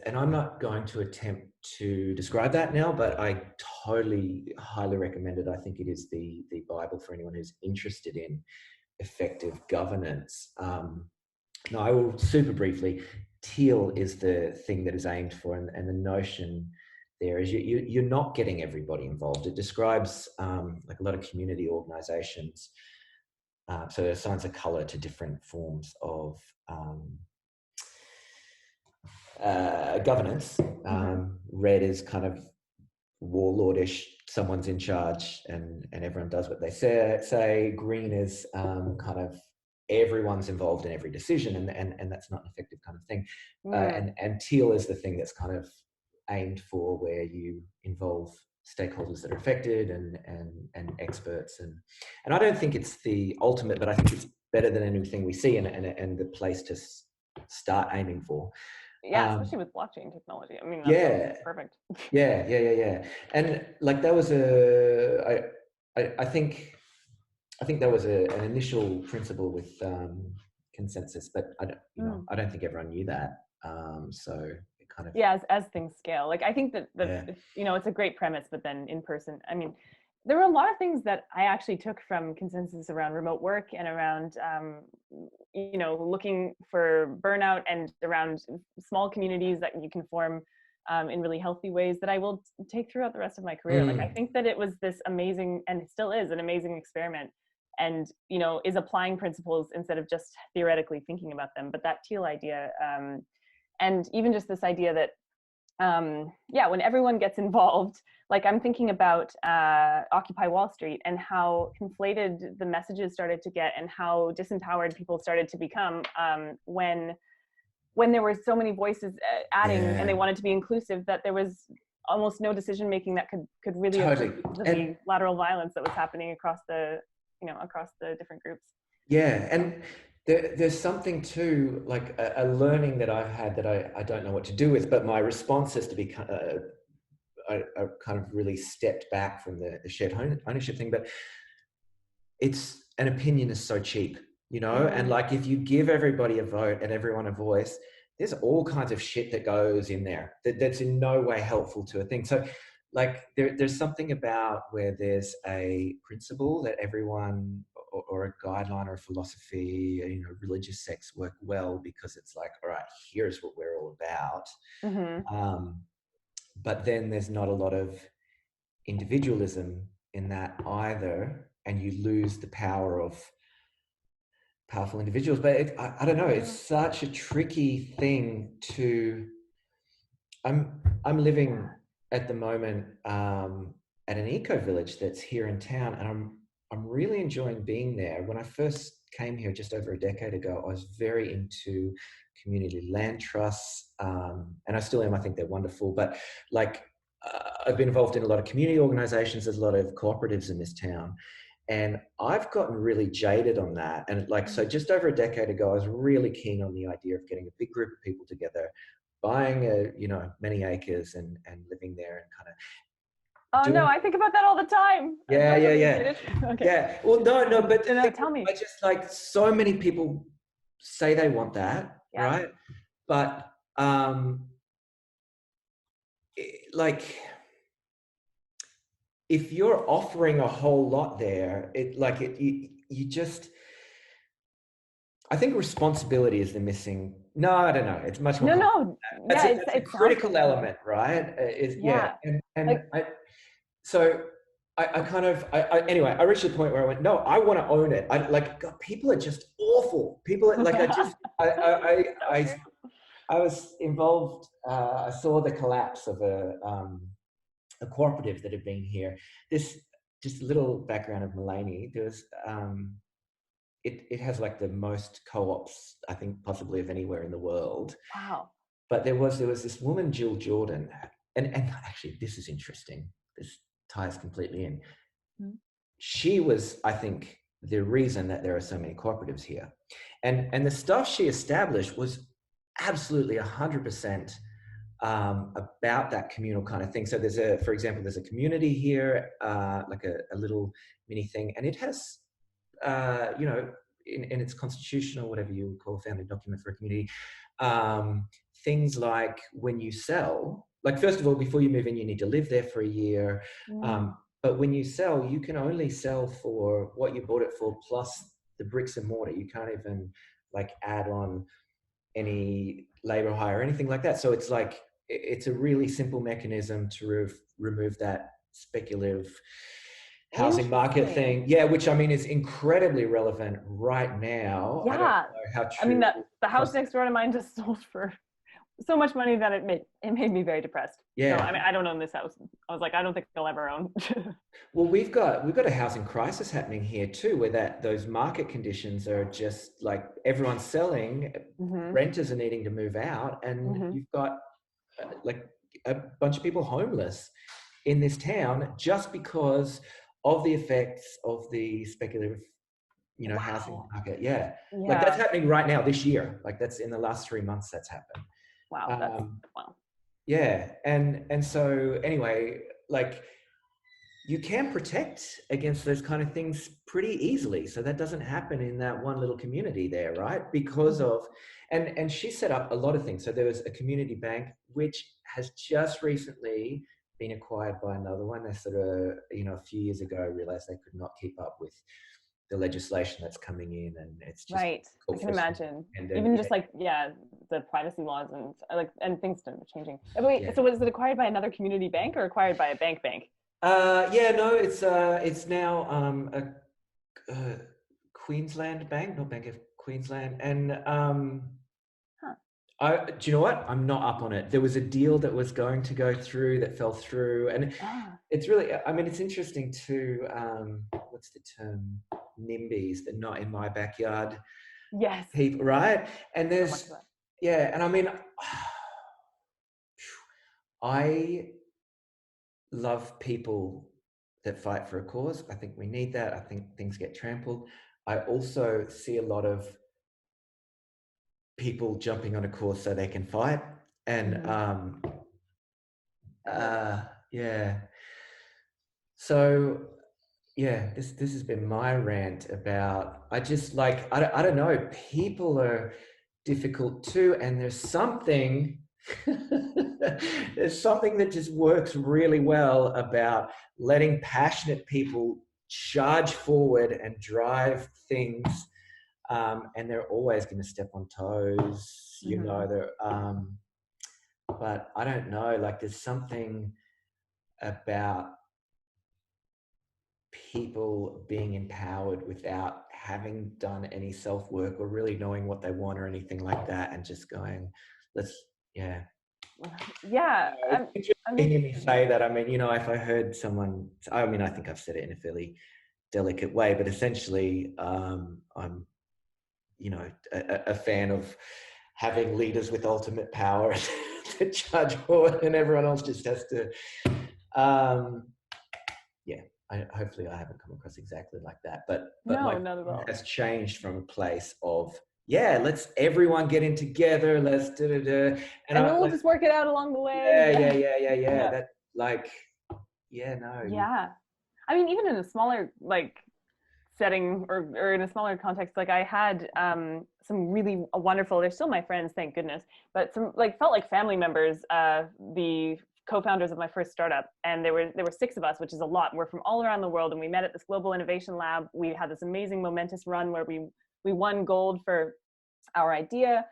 And I'm not going to attempt to describe that now, but I totally highly recommend it. I think it is the Bible for anyone who's interested in effective governance. No, I will super briefly. Teal is the thing that is aimed for, and the notion there is you're not getting everybody involved. It describes like a lot of community organizations. So it assigns a color to different forms of governance. Red is kind of warlordish, someone's in charge and everyone does what they say. Green is kind of everyone's involved in every decision, and that's not an effective kind of thing. And Teal is the thing that's kind of aimed for, where you involve stakeholders that are affected and experts, and I don't think it's the ultimate, but I think it's better than anything we see, and the place to start aiming for. Yeah, especially with blockchain technology. I mean, that's perfect. Yeah. And like that was I think that was an initial principle with Consensus, but I don't think everyone knew that. So it kind of as things scale. Like I think that it's a great premise, but then in person, I mean, there were a lot of things that I actually took from Consensus around remote work and around, looking for burnout, and around small communities that you can form in really healthy ways, that I will take throughout the rest of my career. Like I think that it was this amazing, and it still is an amazing experiment, and is applying principles instead of just theoretically thinking about them. But that Teal idea, and even just this idea that when everyone gets involved, like I'm thinking about Occupy Wall Street, and how conflated the messages started to get, and how disempowered people started to become when there were so many voices adding, and they wanted to be inclusive, that there was almost no decision making that could really totally. The lateral violence that was happening across the different groups. Yeah, and there's something too, like a learning that I've had that I don't know what to do with, but my response is to be I kind of really stepped back from the shared ownership thing. But it's an opinion is so cheap, and like if you give everybody a vote and everyone a voice, there's all kinds of shit that goes in there that's in no way helpful to a thing. So like there's something about where there's a principle that everyone, or a guideline or a philosophy, religious sects work well, because it's like, all right, here's what we're all about. But then there's not a lot of individualism in that either, and you lose the power of powerful individuals. But I don't know, it's such a tricky thing to. I'm living at the moment at an eco village that's here in town, and I'm really enjoying being there. When I first came here just over a decade ago, I was very into community land trusts, and I still am. I think they're wonderful, but like I've been involved in a lot of community organizations. There's a lot of cooperatives in this town, and I've gotten really jaded on that. And like, so just over a decade ago, I was really keen on the idea of getting a big group of people together, buying many acres and living there and kind of. Oh no, I think about that all the time. Yeah. Okay. Yeah. Well, no, but tell me. I just like so many people say they want that, right? But like if you're offering a whole lot there, you just. I think responsibility is the missing. No, I don't know. It's much more. No. Yeah, it's a critical element, right? I kind of anyway. I reached the point where I went, no, I want to own it. God, people are just awful. People are, like I was involved. I saw the collapse of a cooperative that had been here. This just a little background of Mulaney. There was. It has like the most co-ops, I think, possibly of anywhere in the world. Wow. But there was this woman, Jill Jordan, and actually this is interesting. This ties completely in. Mm-hmm. She was, I think, the reason that there are so many cooperatives here. And the stuff she established was absolutely 100% about that communal kind of thing. So for example, there's a community here, like a little mini thing, and it has in its constitution or whatever you would call a founding document for a community, things like when you sell, like first of all, before you move in, you need to live there for a year. But when you sell, you can only sell for what you bought it for plus the bricks and mortar. You can't even like add on any labor hire or anything like that. So it's like, it's a really simple mechanism to remove that speculative housing market thing. Yeah, which I mean is incredibly relevant right now. Yeah. I don't know how true. I mean, the house next door to mine just sold for so much money that it made me very depressed. Yeah. So, I mean, I don't own this house. I was like, I don't think I'll ever own. Well, we've got a housing crisis happening here too, where those market conditions are just like everyone's selling, renters are needing to move out, and you've got like a bunch of people homeless in this town just because of the effects of the speculative, housing market. Yeah. Like that's happening right now this year. Like that's in the last 3 months that's happened. Wow. Wow. Yeah. And so anyway, like you can protect against those kind of things pretty easily. So that doesn't happen in that one little community there, right? Because of, and she set up a lot of things. So there was a community bank, which has just recently been acquired by another one. They sort of, a few years ago realized they could not keep up with the legislation that's coming in, and it's just right. I can imagine. Even just like the privacy laws and things changing. Wait, so was it acquired by another community bank or acquired by a bank? It's now a Queensland bank, not Bank of Queensland, and do you know what? I'm not up on it. There was a deal that was going to go through that fell through, and it's really, I mean, it's interesting too. What's the term? NIMBYs, they're not in my backyard. Yes. People, right? And there's, and I mean, I love people that fight for a cause. I think we need that. I think things get trampled. I also see a lot of people jumping on a cause so they can fight. And so this has been my rant about, I just like, I don't know, people are difficult too, and there's something that just works really well about letting passionate people charge forward and drive things, and they're always going to step on toes, but I don't know, like there's something about people being empowered without having done any self-work or really knowing what they want or anything like that, and just going, let's, yeah. Yeah. It's interesting hearing me say that. I mean, you know, if I heard someone, I mean, I think I've said it in a fairly delicate way, but essentially, I'm, you know, a fan of having leaders with ultimate power to judge forward, and everyone else just has to, yeah. Hopefully I haven't come across exactly like that, but no, my not at all. has changed from a place of, yeah, let's everyone get in together, let's and then we'll just work it out along the way. Yeah. That, like, yeah, no. Yeah. I mean, even in a smaller like setting or in a smaller context, like I had some really wonderful, they're still my friends, thank goodness, but some like felt like family members, the co-founders of my first startup, and there were 6 of us, which is a lot. We're from all around the world, and we met at this global innovation lab. We had this amazing momentous run where we won gold for our idea,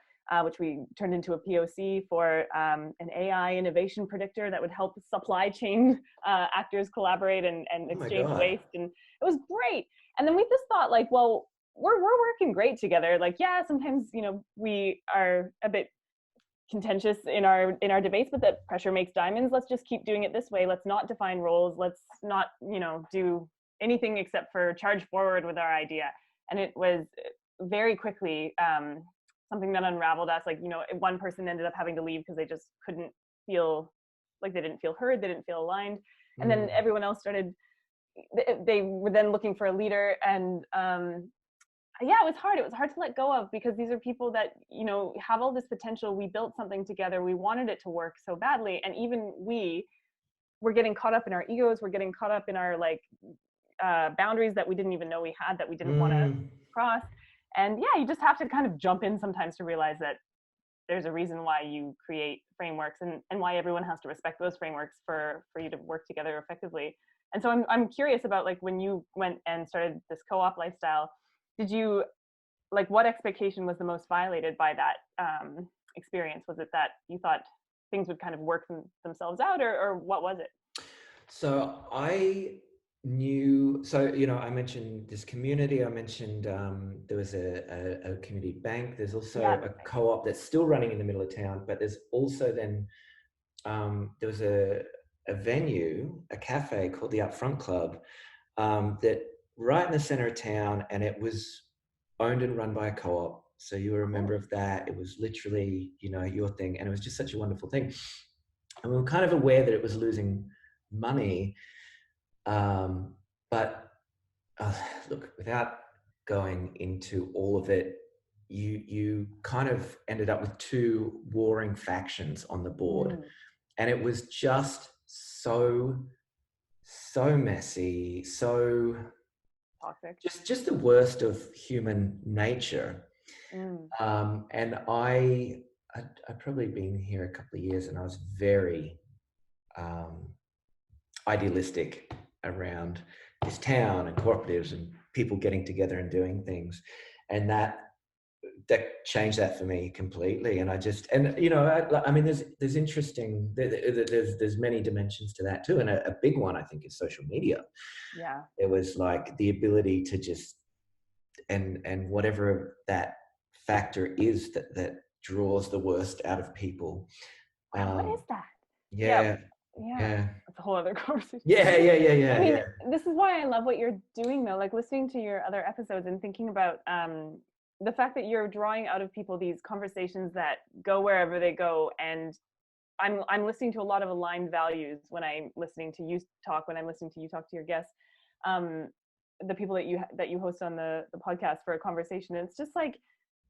which we turned into a POC for an AI innovation predictor that would help supply chain actors collaborate and exchange waste. And it was great. And then we just thought, like, well, we're working great together. Like, yeah, sometimes, you know, we are a bit contentious in our debates, but that pressure makes diamonds. Let's just keep doing it this way. Let's not define roles. Let's not, you know, do anything except for charge forward with our idea. And it was very quickly something that unraveled us. Like, you know, one person ended up having to leave because they just couldn't feel like, they didn't feel heard, they didn't feel aligned. And then everyone else started, they were then looking for a leader. And yeah, it was hard to let go of, because these are people that, you know, have all this potential. We built something together, we wanted it to work so badly, and even we were getting caught up in our egos, we're getting caught up in our like boundaries that we didn't even know we had, that we didn't want to cross. And yeah, you just have to kind of jump in sometimes to realize that there's a reason why you create frameworks, and why everyone has to respect those frameworks for you to work together effectively. And so I'm curious about, like, when you went and started this co-op lifestyle, did you, like, what expectation was the most violated by that experience? Was it that you thought things would kind of work themselves out, or what was it? So I knew, so, you know, I mentioned this community, I mentioned there was a community bank, there's also a co-op that's still running in the middle of town, but there's also then, there was a venue, a cafe called the Upfront Club, that right in the center of town, and it was owned and run by a co-op. So you were a member of that. It was literally, you know, your thing, and it was just such a wonderful thing. And we were kind of aware that it was losing money, but look, without going into all of it, you kind of ended up with 2 warring factions on the board, and it was just so messy, so toxic, just the worst of human nature. And I'd probably been here a couple of years, and I was very idealistic around this town and cooperatives and people getting together and doing things, and that changed that for me completely. And I just, and you know, I mean, there's interesting, there's many dimensions to that too, and a big one I think is social media. Yeah, it was like the ability to just, and whatever that factor is that draws the worst out of people. what is that? Yeah. That's a whole other conversation. Yeah. I mean, this is why I love what you're doing, though. Like, listening to your other episodes and thinking about the fact that you're drawing out of people these conversations that go wherever they go. And I'm listening to a lot of aligned values when I'm listening to you talk, when I'm listening to you talk to your guests, the people that you host on the podcast for a conversation. And it's just like,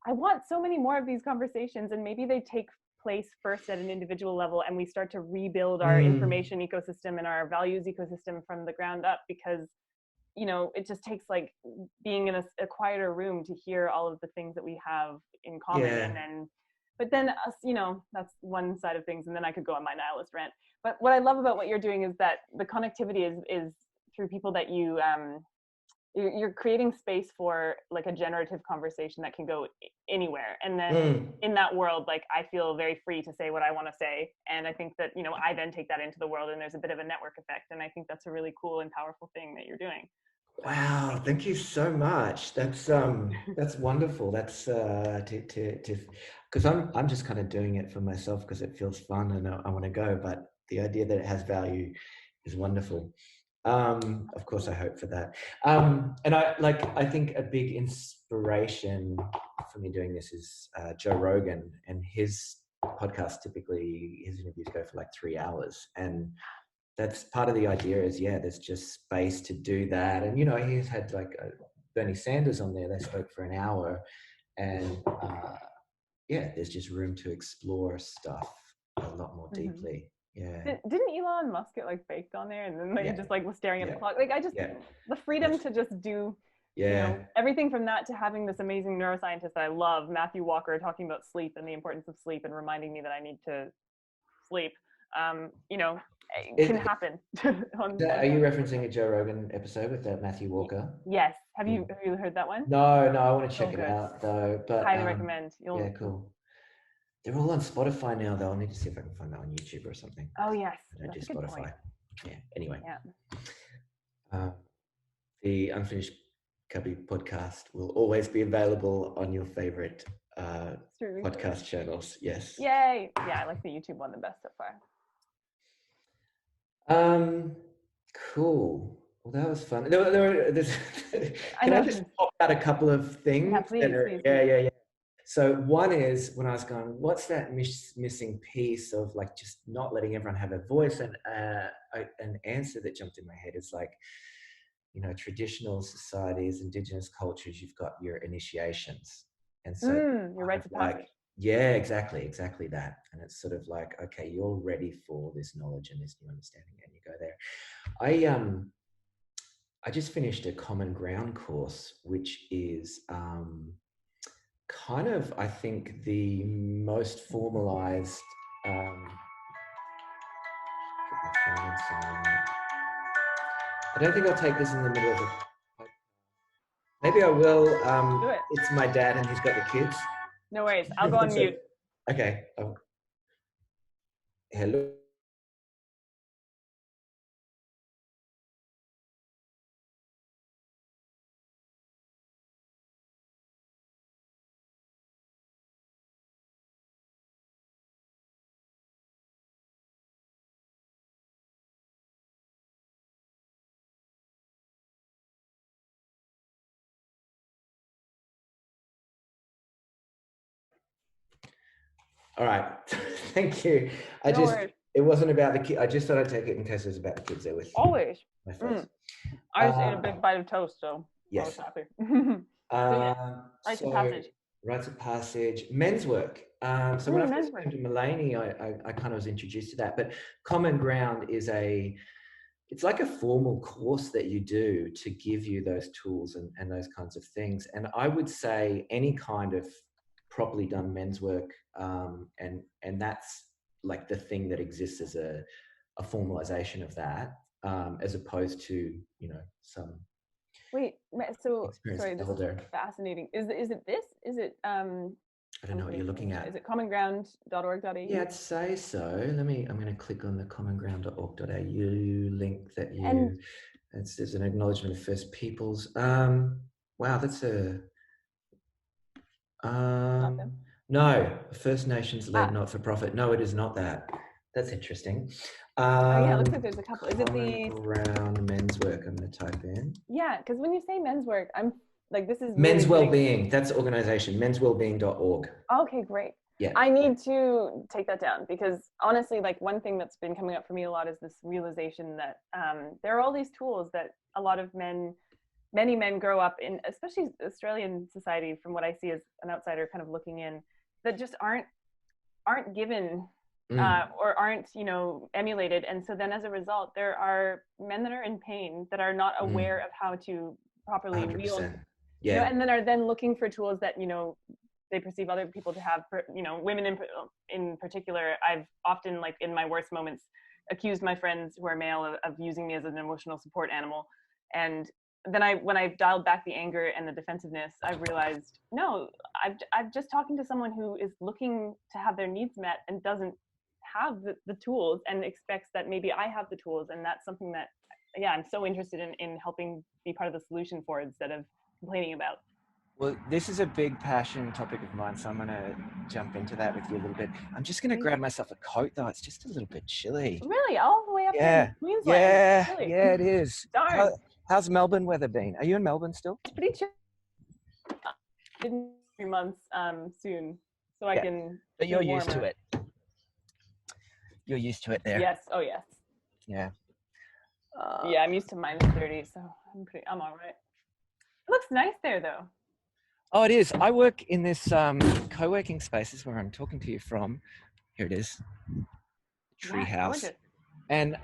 I want so many more of these conversations, and maybe they take place first at an individual level, and we start to rebuild our information ecosystem and our values ecosystem from the ground up, because, you know, it just takes like being in a quieter room to hear all of the things that we have in common. And then, but then us, you know, that's one side of things, and then I could go on my nihilist rant. But what I love about what you're doing is that the connectivity is through people that you're creating space for, like, a generative conversation that can go anywhere. And then in that world, like, I feel very free to say what I want to say. And I think that, you know, I then take that into the world, and there's a bit of a network effect. And I think that's a really cool and powerful thing that you're doing. Wow, thank you so much. That's wonderful. That's because I'm just kind of doing it for myself because it feels fun and I want to go. But the idea that it has value is wonderful. Of course, I hope for that. And I think a big inspiration for me doing this is Joe Rogan, and his podcast. Typically, his interviews go for like 3 hours, and that's part of the idea is, yeah, there's just space to do that. And, you know, he's had like Bernie Sanders on there. They spoke for an hour, and yeah, there's just room to explore stuff a lot more deeply. Yeah. Didn't Elon Musk get like baked on there, and then like just like was staring at the clock? Like the freedom to just do, you know, everything from that to having this amazing neuroscientist that I love, Matthew Walker, talking about sleep and the importance of sleep and reminding me that I need to sleep. You know, it can happen. Are you referencing a Joe Rogan episode with Matthew Walker? Yes. Have you heard that one? No, I want to check it out though. But highly recommend. Yeah, cool. They're all on Spotify now, though. I'll need to see if I can find that on YouTube or something. Oh yes, I don't do Spotify. Yeah. Anyway. Yeah. The Unfinished Cubby podcast will always be available on your favorite podcast channels. Yes. Yay! Yeah, I like the YouTube one the best so far. Cool. Well, that was fun. Can I just pop out a couple of things? Yeah, please. Yeah. So one is when I was going, what's that missing piece of like just not letting everyone have a voice? And an answer that jumped in my head is like, you know, traditional societies, indigenous cultures, you've got your initiations. And so your rites of passage. Yeah, exactly that. And it's sort of like, okay, you're ready for this knowledge and this new understanding, and you go there. I just finished a common ground course, which is kind of, I think, the most formalized. I don't think I'll take this in the middle of it. Maybe I will. Do it. It's my dad, and he's got the kids. No worries. I'll go on mute. Okay. Hello. All right. Thank you. It wasn't about the kid. I just thought I'd take it in case it was about the kids there with always. I just ate a big bite of toast, so yes. I was happy. Rites of passage. Rites of passage. Men's work. So when I first came to Mulaney, I kind of was introduced to that. But Common Ground is it's like a formal course that you do to give you those tools and those kinds of things. And I would say any kind of properly done men's work, and that's like the thing that exists as a formalization of that, as opposed to, you know, some. Wait, so sorry, this is fascinating. Is it this? Is it I don't know what you're looking at. Is it commonground.org.au? Yeah, I'd say so. I'm going to click on the commonground.org.au link that you. There's an acknowledgement of First Peoples. Wow, that's a. No, First Nations led not-for-profit. No, it is not that. That's interesting. Yeah, it looks like there's a couple. Is it the Ground men's work? I'm going to type in. Yeah, because when you say men's work, I'm like, this is Men's Wellbeing. That's the organization, menswellbeing.org. Okay, great. Yeah. I need to take that down because honestly, like one thing that's been coming up for me a lot is this realization that there are all these tools that a lot of many men grow up in, especially Australian society, from what I see as an outsider kind of looking in, that just aren't given or aren't, you know, emulated. And so then as a result, there are men that are in pain that are not aware of how to properly 100%. wield, yeah. You know, and then are then looking for tools that, you know, they perceive other people to have, you know, women in particular. I've often, like in my worst moments, accused my friends who are male of using me as an emotional support animal. And then when I dialed back the anger and the defensiveness, I realized, no, I'm just talking to someone who is looking to have their needs met and doesn't have the tools and expects that maybe I have the tools. And that's something that I'm so interested in helping be part of the solution for instead of complaining about. Well, this is a big passion topic of mine, so I'm going to jump into that with you a little bit. I'm just going to grab myself a coat, though. It's just a little bit chilly. Really? All the way up Yeah. in Queensland? Yeah. Really? Yeah, it is. Darn. How's Melbourne weather been? Are you in Melbourne still? It's pretty chill. In 3 months soon, so I can. But you're used to it. You're used to it there. Yes. Oh, yes. Yeah. Yeah, I'm used to -30, so I'm all right. It looks nice there, though. Oh, it is. I work in this co-working spaces where I'm talking to you from. Here it is. Treehouse. Yeah, and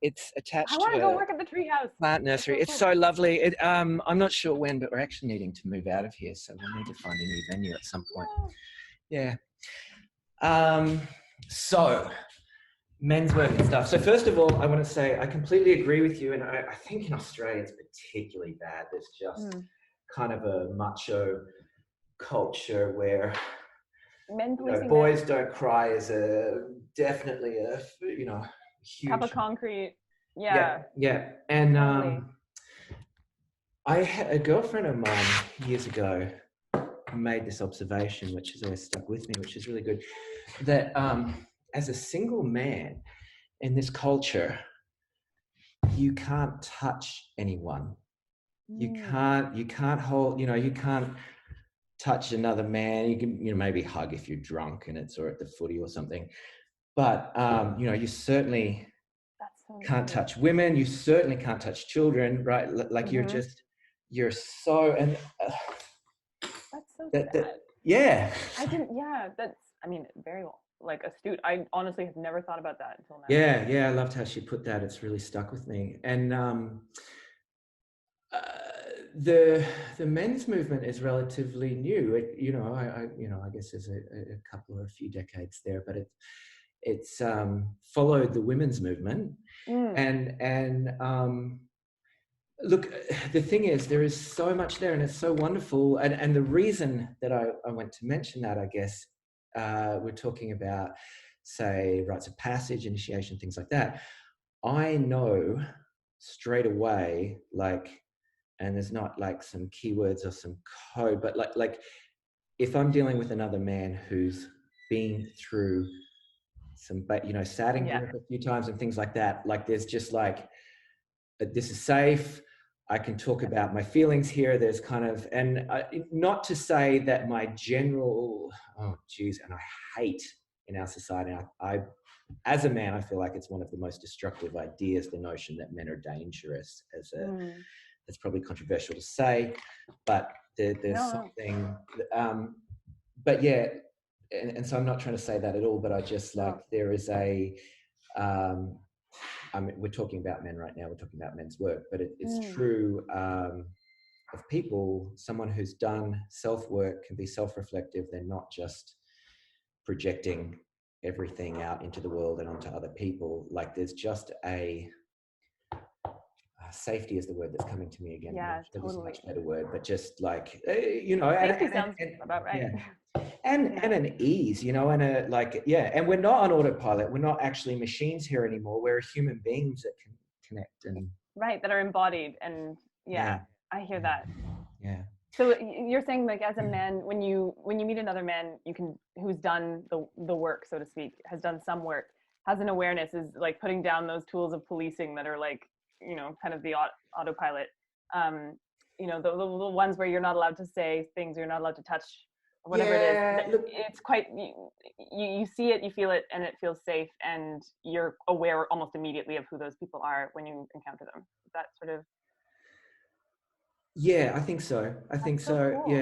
it's attached I want to go work at the treehouse. Plant nursery. It's so lovely. I'm not sure when, but we're actually needing to move out of here, so we'll need to find a new venue at some point. Yeah. So men's work and stuff. So first of all, I want to say I completely agree with you, and I think in Australia it's particularly bad. There's just kind of a macho culture where boys don't cry is definitely a huge cup of concrete. Yeah. And I had a girlfriend of mine years ago made this observation, which has always stuck with me, which is really good, that as a single man in this culture, you can't touch anyone. You can't hold, you can't touch another man. You can, maybe hug if you're drunk and it's or at the footy or something. But, you certainly can't touch women. You certainly can't touch children, right? Like you're so, and that's so sad. Yeah. That's, very astute. I honestly have never thought about that until now. Yeah. I loved how she put that. It's really stuck with me. And, the men's movement is relatively new. I guess there's a few decades there, but it's followed the women's movement. And look, the thing is, there is so much there, and it's so wonderful. And the reason that I went to mention that, I guess, we're talking about, say, rites of passage, initiation, things like that. I know straight away, and there's not some keywords or some code, but like if I'm dealing with another man who's been through some, sat in group a few times and things like that, there's just this is safe. I can talk about my feelings here. There's kind of, and not to say that my general, and I hate in our society, I as a man, I feel like it's one of the most destructive ideas, the notion that men are dangerous it's probably controversial to say, but there's something, but yeah, and so I'm not trying to say that at all, but I just there is a, we're talking about men right now, we're talking about men's work, but it's true of people, someone who's done self-work can be self-reflective. They're not just projecting everything out into the world and onto other people. There's just safety is the word that's coming to me again. Yeah, totally. Totally. Much better word, but just safety sounds about right. Yeah. And an ease, and and we're not on autopilot. We're not actually machines here anymore. We're human beings that can connect and that are embodied. And I hear that. Yeah. So you're saying as a man, when you meet another man, who's done the work, so to speak, has done some work, has an awareness, is putting down those tools of policing that are kind of the autopilot, the ones where you're not allowed to say things, you're not allowed to touch, or whatever it is. It's quite, you see it, you feel it, and it feels safe, and you're aware almost immediately of who those people are when you encounter them. Is that sort of? Yeah, I think so. That's so cool.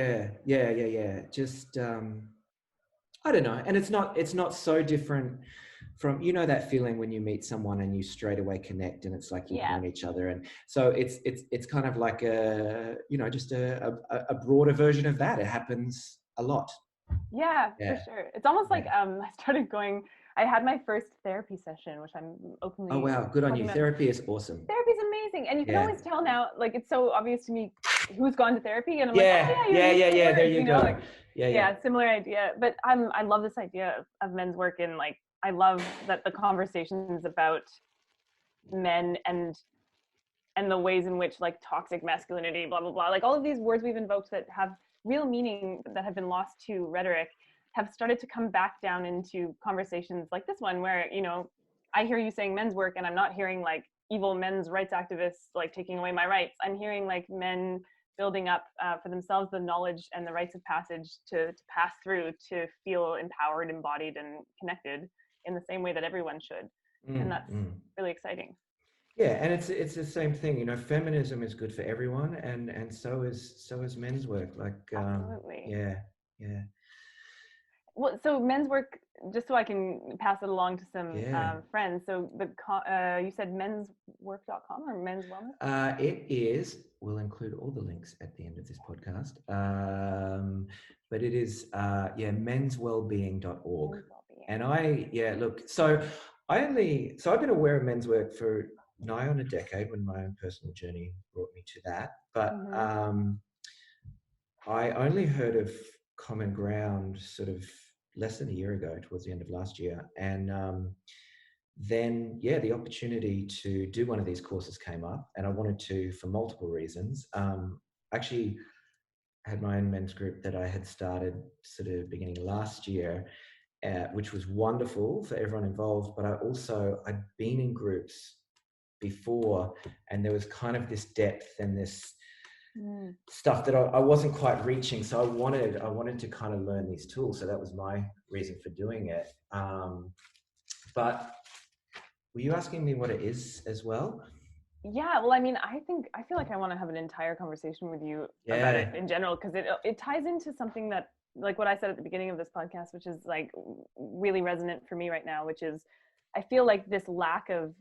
Yeah. Just, I don't know. And it's not so different from, that feeling when you meet someone and you straight away connect, and it's like you've known each other. And so it's kind of like just a broader version of that. It happens a lot. Yeah, for sure. It's almost like I had my first therapy session, which I'm openly. Oh wow, good on you. Therapy is awesome. Therapy is amazing, and you can always tell now. It's so obvious to me who's gone to therapy, and I'm yeah. There you go. Similar idea. But I love this idea of men's work, and I love that the conversations about men and and the ways in which like toxic masculinity, blah, blah, blah, like all of these words we've invoked that have real meaning that have been lost to rhetoric have started to come back down into conversations like this one where, you know, I hear you saying men's work and I'm not hearing like evil men's rights activists like taking away my rights. I'm hearing like men building up for themselves the knowledge and the rites of passage to pass through to feel empowered, embodied, and connected in the same way that everyone should. And that's really exciting. Yeah, and it's the same thing, you know, feminism is good for everyone, and so is men's work. Like absolutely. Yeah. Well, so men's work, just so I can pass it along to some friends. So you said menswork.com or men's wellness? It is. We'll include all the links at the end of this podcast. But it is menswellbeing.org. And look, so I've been aware of men's work for nigh on a decade when my own personal journey brought me to that. But I only heard of Common Ground sort of less than a year ago, towards the end of last year. And then, the opportunity to do one of these courses came up, and I wanted to for multiple reasons. Actually, had my own men's group that I had started sort of beginning last year, which was wonderful for everyone involved. But I'd been in groups before, and there was kind of this depth and this stuff that I wasn't quite reaching. So I wanted to kind of learn these tools. So that was my reason for doing it. But were you asking me what it is as well? Yeah, well, I mean, I feel like I want to have an entire conversation with you about it in general, because it ties into something that, like what I said at the beginning of this podcast, which is like really resonant for me right now, which is I feel like this lack of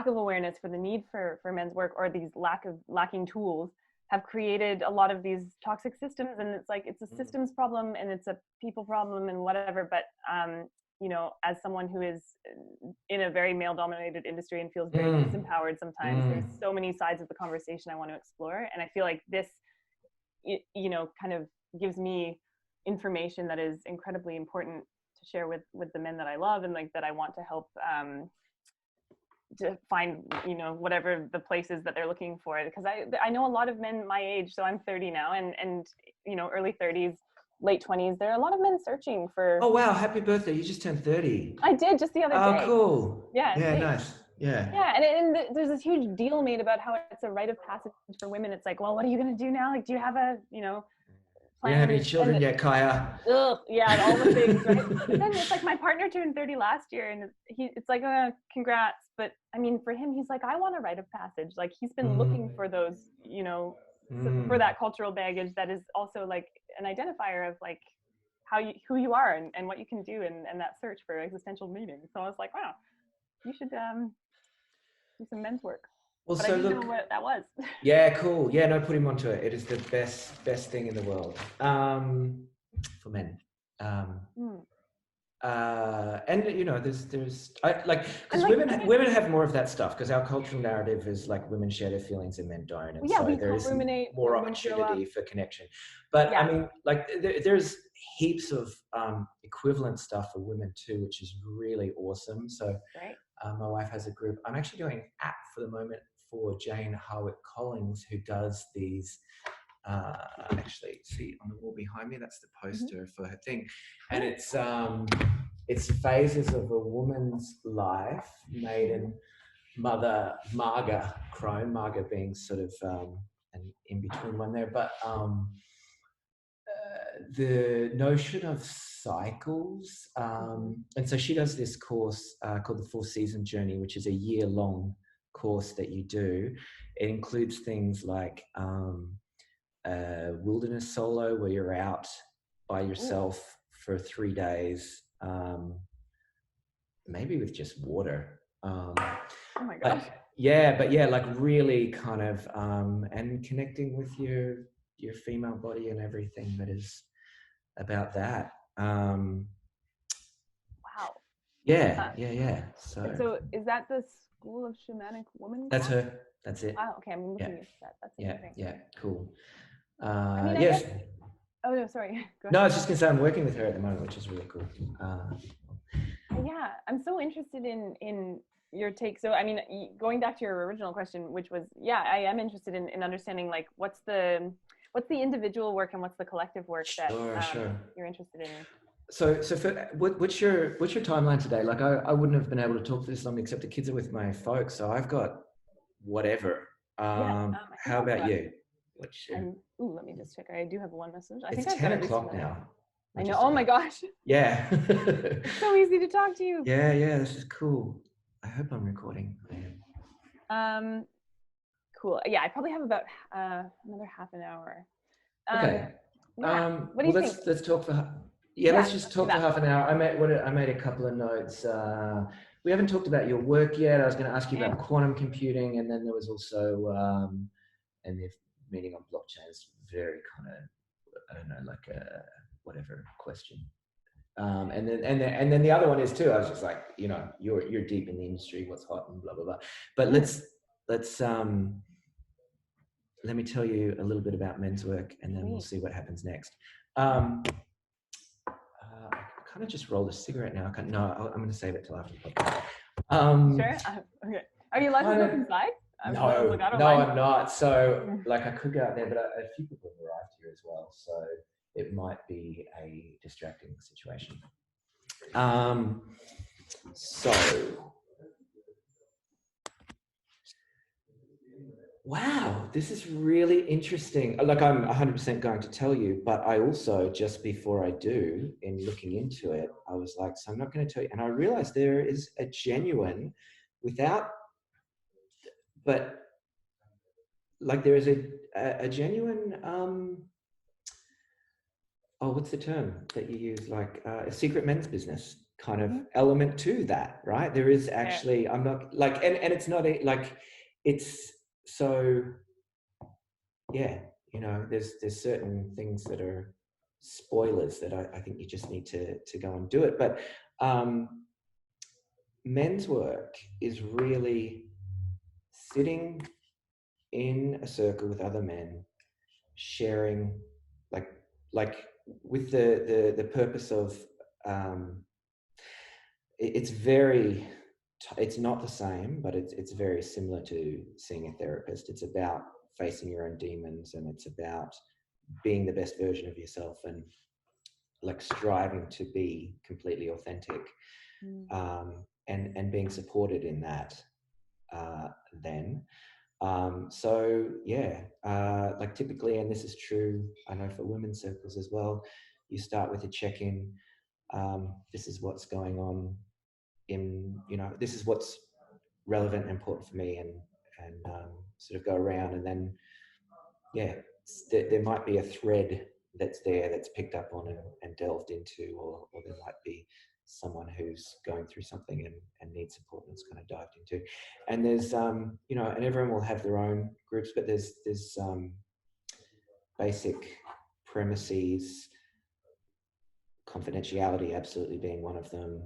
awareness for the need for men's work, or these lacking tools, have created a lot of these toxic systems. And it's like, it's a systems problem and it's a people problem and whatever. But, you know, as someone who is in a very male dominated industry and feels very disempowered sometimes, there's so many sides of the conversation I want to explore. And I feel like this, you know, kind of gives me information that is incredibly important to share with the men that I love and like that I want to help, to find, you know, whatever the places that they're looking for. Because I know a lot of men my age, so I'm 30 now, and you know, early 30s, late 20s, there are a lot of men searching for. Oh wow, happy birthday, you just turned 30. I did, just the other day. Oh cool. Yeah, nice. Yeah, and there's this huge deal made about how it's a rite of passage for women. It's like, well, what are you going to do now? Like, do you have a, you know, plan? You don't have any children yet, Kaia. Yeah, all the things, right? But then it's like, my partner turned 30 last year, and it's like, congrats. But I mean, for him, he's like, I want a rite of passage. Like, he's been looking for those, you know, for that cultural baggage that is also like an identifier of like who you are and what you can do, and that search for existential meaning. So I was like, wow, you should do some men's work. Well, but so I didn't know what that was. Yeah, cool. Yeah, no, put him onto it. It is the best thing in the world for men. And you know, there's because women have more of that stuff, because our cultural narrative is like women share their feelings and men don't, and so there is more opportunity for connection. But I mean, like there's heaps of equivalent stuff for women too, which is really awesome. So my wife has a group. I'm actually doing an app for the moment for Jane Harwick Collins, who does these. Actually, see on the wall behind me, that's the poster for her thing, and it's phases of a woman's life, maiden, mother, Marga, crone, Marga being sort of an in-between one there, but the notion of cycles, and so she does this course called the 4-Season Journey, which is a year-long course that you do. It includes things like wilderness solo, where you're out by yourself for 3 days, maybe with just water. Oh my gosh. But like really kind of and connecting with your female body and everything that is about that. Wow. Yeah. So is that the School of Shamanic Woman? That's her. That's it. Oh, okay, I'm looking at that. That's amazing. Yeah, cool. I mean, yes. Oh no, sorry. Go ahead. No, I was just gonna say I'm working with her at the moment, which is really cool. Yeah, I'm so interested in your take. So, I mean, going back to your original question, which was, yeah, I am interested in understanding, like, what's the individual work and what's the collective work that you're interested in. So what's your timeline today? Like, I wouldn't have been able to talk for this long except the kids are with my folks, so I've got whatever. How about you? Let me just check. I do have one message. I think I've 10 o'clock now. I know. Oh my gosh. Yeah. It's so easy to talk to you. Yeah, this is cool. I hope I'm recording. I am. Cool. Yeah, I probably have about another half an hour. Okay. What do you think? Let's talk for. Let's just talk for half an hour. I made a couple of notes. We haven't talked about your work yet. I was going to ask you about quantum computing, and then there was also and the meaning on blockchains. Very kind of, I don't know, like a whatever question. And then the other one is too. I was just like, you're deep in the industry. What's hot and blah blah blah. But let's let me tell you a little bit about men's work, and then we'll see what happens next. I kind of just rolled a cigarette now. I'm going to save it till after the podcast. Sure. Okay. Are you allowed to look inside? No, I'm not. So, like, I could go out there, but a few people have arrived here as well, so it might be a distracting situation. Wow, this is really interesting. Like, I'm 100% going to tell you, but I also, just before I do, in looking into it, I was like, so I'm not going to tell you. And I realized there is a genuine, but like there is a genuine, what's the term that you use? Like a secret men's business kind of element to that, right? There is actually, I'm not like, and it's not it's so, there's certain things that are spoilers that I think you just need to go and do it. But men's work is really sitting in a circle with other men, sharing, like with the purpose of, it's not the same, but it's very similar to seeing a therapist. It's about facing your own demons, and it's about being the best version of yourself, and like striving to be completely authentic, and being supported in that. Like typically, and this is true, I know for women's circles as well, you start with a check-in. This is what's going on this is what's relevant and important for me, and sort of go around, and then there might be a thread that's picked up on and delved into, or there might be someone who's going through something and needs support and it's kind of dived into. And there's and everyone will have their own groups, but there's basic premises, confidentiality absolutely being one of them,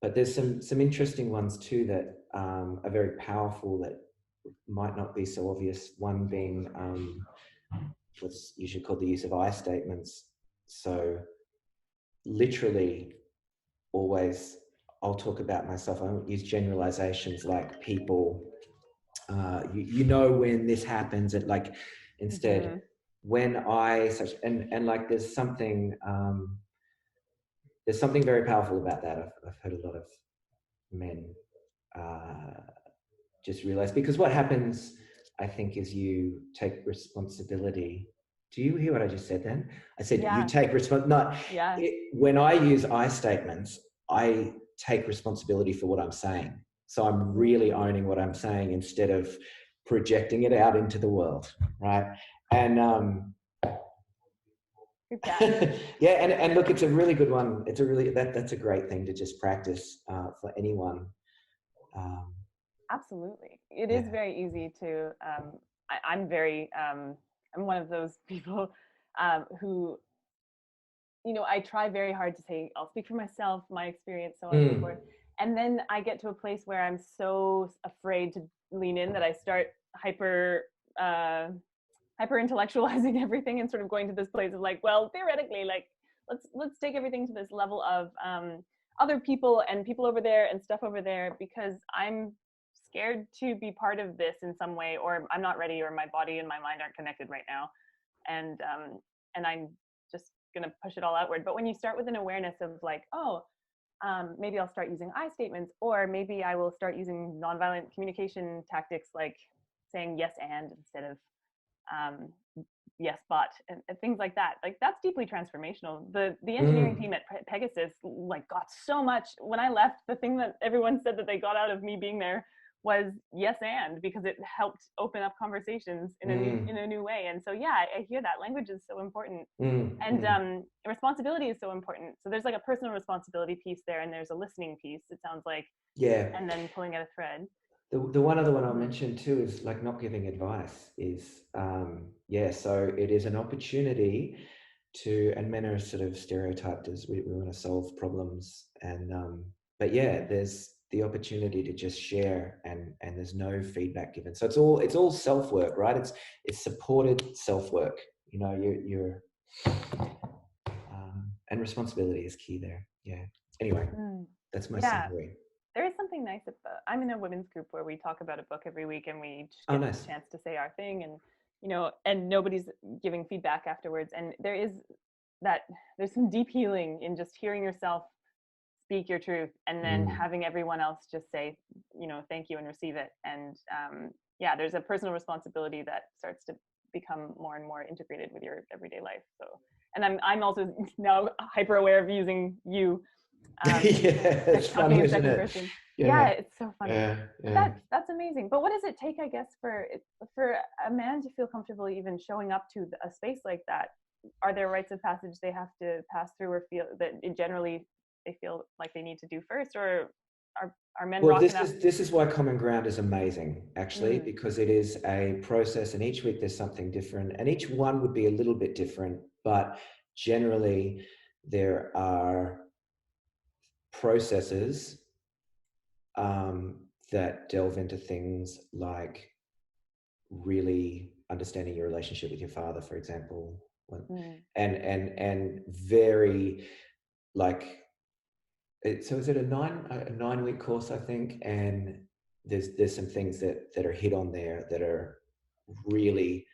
but there's some interesting ones too that are very powerful that might not be so obvious. One being what's usually called the use of I statements. So literally always, I'll talk about myself. I won't use generalizations like people, when this happens, and like instead when I such, and like there's something very powerful about that. I've heard a lot of men just realize, because what happens, I think, is you take responsibility. Do you hear what I just said then? I said, you take responsibility. When I use I statements, I take responsibility for what I'm saying. So I'm really owning what I'm saying instead of projecting it out into the world, right? And and look, it's a really good one. It's a really, that's a great thing to just practice for anyone. Absolutely. It is very easy to, I'm one of those people who, I try very hard to say, I'll speak for myself, my experience, so on and so forth. And then I get to a place where I'm so afraid to lean in that I start hyper intellectualizing everything, and sort of going to this place of like, well, theoretically, like, let's take everything to this level of other people and people over there and stuff over there, because I'm scared to be part of this in some way, or I'm not ready, or my body and my mind aren't connected right now. And I'm just going to push it all outward. But when you start with an awareness of like, oh, maybe I'll start using I statements, or maybe I will start using nonviolent communication tactics, like saying yes and instead of yes but, and things like that. Like, that's deeply transformational. The engineering team at Pegasus like got so much. When I left, the thing that everyone said that they got out of me being there was yes and, because it helped open up conversations in a new way. And so yeah, I hear that language is so important. And responsibility is so important. So there's like a personal responsibility piece there, and there's a listening piece, it sounds like. Yeah. And then pulling at a thread. The one other one I'll mention too is like not giving advice is, so it is an opportunity to, and men are sort of stereotyped as we want to solve problems, and but yeah, there's the opportunity to just share, and there's no feedback given. So it's all self-work, right? It's supported self-work. You know, you're and responsibility is key there. Yeah. Anyway, that's my summary. There is something nice about, I'm in a women's group where we talk about a book every week, and we just get a chance to say our thing, and you know, and nobody's giving feedback afterwards. And there's some deep healing in just hearing yourself speak your truth, and then having everyone else just say, you know, thank you, and receive it. And there's a personal responsibility that starts to become more and more integrated with your everyday life. So, and I'm also now hyper aware of using you. It's funny, isn't it? Person. Yeah, it's so funny. That's amazing. But what does it take, I guess, for a man to feel comfortable even showing up to a space like that? Are there rites of passage they have to pass through, or feel that generally they feel like they need to do first, or are men rocking up? This is why Common Ground is amazing, actually, because it is a process, and each week there's something different, and each one would be a little bit different, but generally there are processes that delve into things like really understanding your relationship with your father, for example, and very like, so is it a 9-week course, I think, and there's some things that are hit on there that are really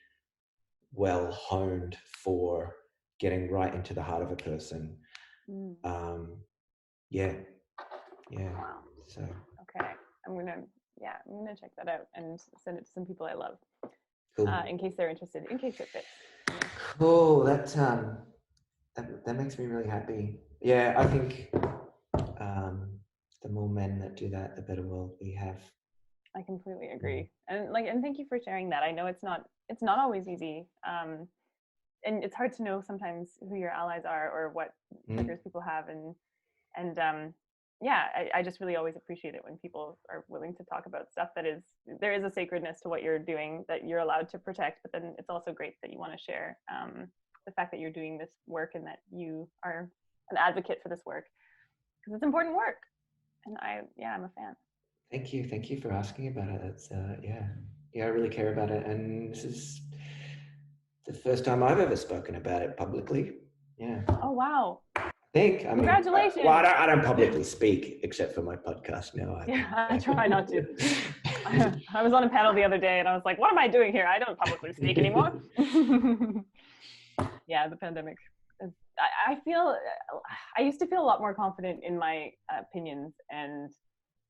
well honed for getting right into the heart of a person. Wow. So okay, I'm gonna check that out and send it to some people I love. Cool. In case they're interested, in case it fits. Cool. That makes me really happy. Yeah, I think the more men that do that, the better world we have. I completely agree. And thank you for sharing that. I know it's not always easy. And it's hard to know sometimes who your allies are, or what triggers people have, I just really always appreciate it when people are willing to talk about stuff there is a sacredness to what you're doing that you're allowed to protect, but then it's also great that you want to share the fact that you're doing this work, and that you are an advocate for this work, because it's important work. And I'm a fan. Thank you for asking about it. It's I really care about it, and this is the first time I've ever spoken about it publicly. Yeah. Oh wow. Congratulations. I don't publicly speak except for my podcast now. I try not to. I was on a panel the other day, and I was like, what am I doing here? I don't publicly speak anymore. Yeah, the pandemic. I used to feel a lot more confident in my opinions, and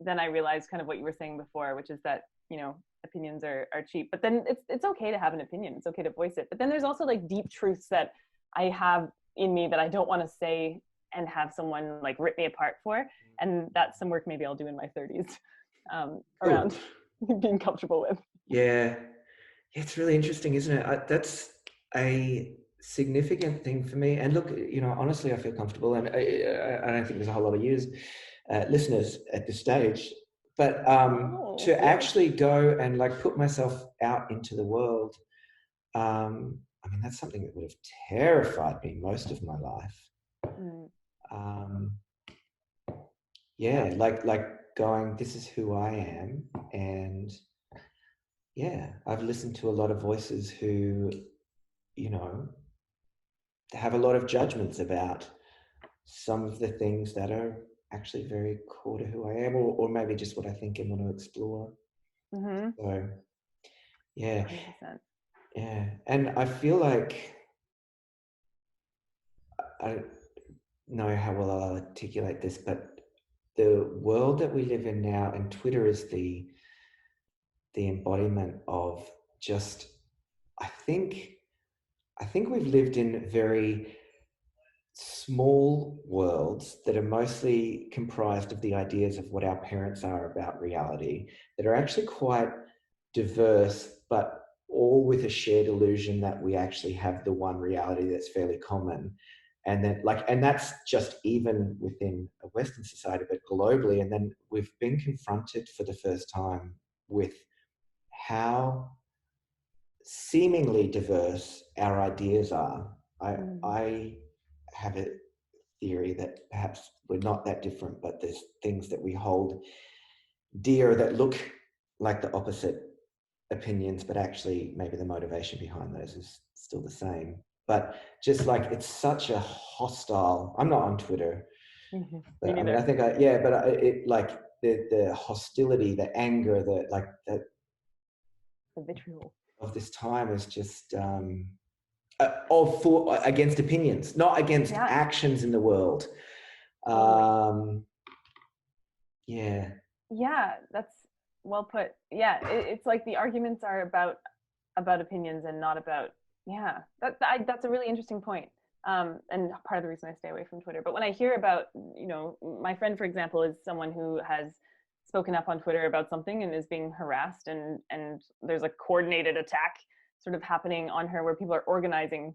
then I realized kind of what you were saying before, which is that, you know, opinions are cheap. But then it's okay to have an opinion. It's okay to voice it. But then there's also like deep truths that I have in me that I don't want to say and have someone like rip me apart for. And that's some work maybe I'll do in my 30s around being comfortable with. Yeah. It's really interesting, isn't it? That's a significant thing for me. And look, you know, honestly, I feel comfortable, and I don't think there's a whole lot of listeners at this stage, but to actually go and like put myself out into the world, I mean, that's something that would have terrified me most of my life. Like going, this is who I am. And I've listened to a lot of voices who, you know, have a lot of judgments about some of the things that are actually very core to who I am, or maybe just what I think and want to explore. So yeah. 100%. Yeah. And I feel like I don't know how well I'll articulate this, but the world that we live in now, and Twitter is the embodiment of just, I think we've lived in very small worlds that are mostly comprised of the ideas of what our parents are about reality, that are actually quite diverse, but all with a shared illusion that we actually have the one reality that's fairly common. And then and that's just even within a Western society, but globally. And then we've been confronted for the first time with how seemingly diverse our ideas are. I have a theory that perhaps we're not that different, but there's things that we hold dear that look like the opposite opinions, but actually maybe the motivation behind those is still the same. But just like, it's such a hostile, I'm not on Twitter, but I mean, I think it like the hostility, the anger, the vitriol of this time is just against opinions, not against actions in the world. Totally. Yeah, that's well put. It's like the arguments are about opinions and not about that's a really interesting point. And part of the reason I stay away from Twitter. But when I hear about, my friend, for example, is someone who has spoken up on Twitter about something and is being harassed, and there's a coordinated attack sort of happening on her where people are organizing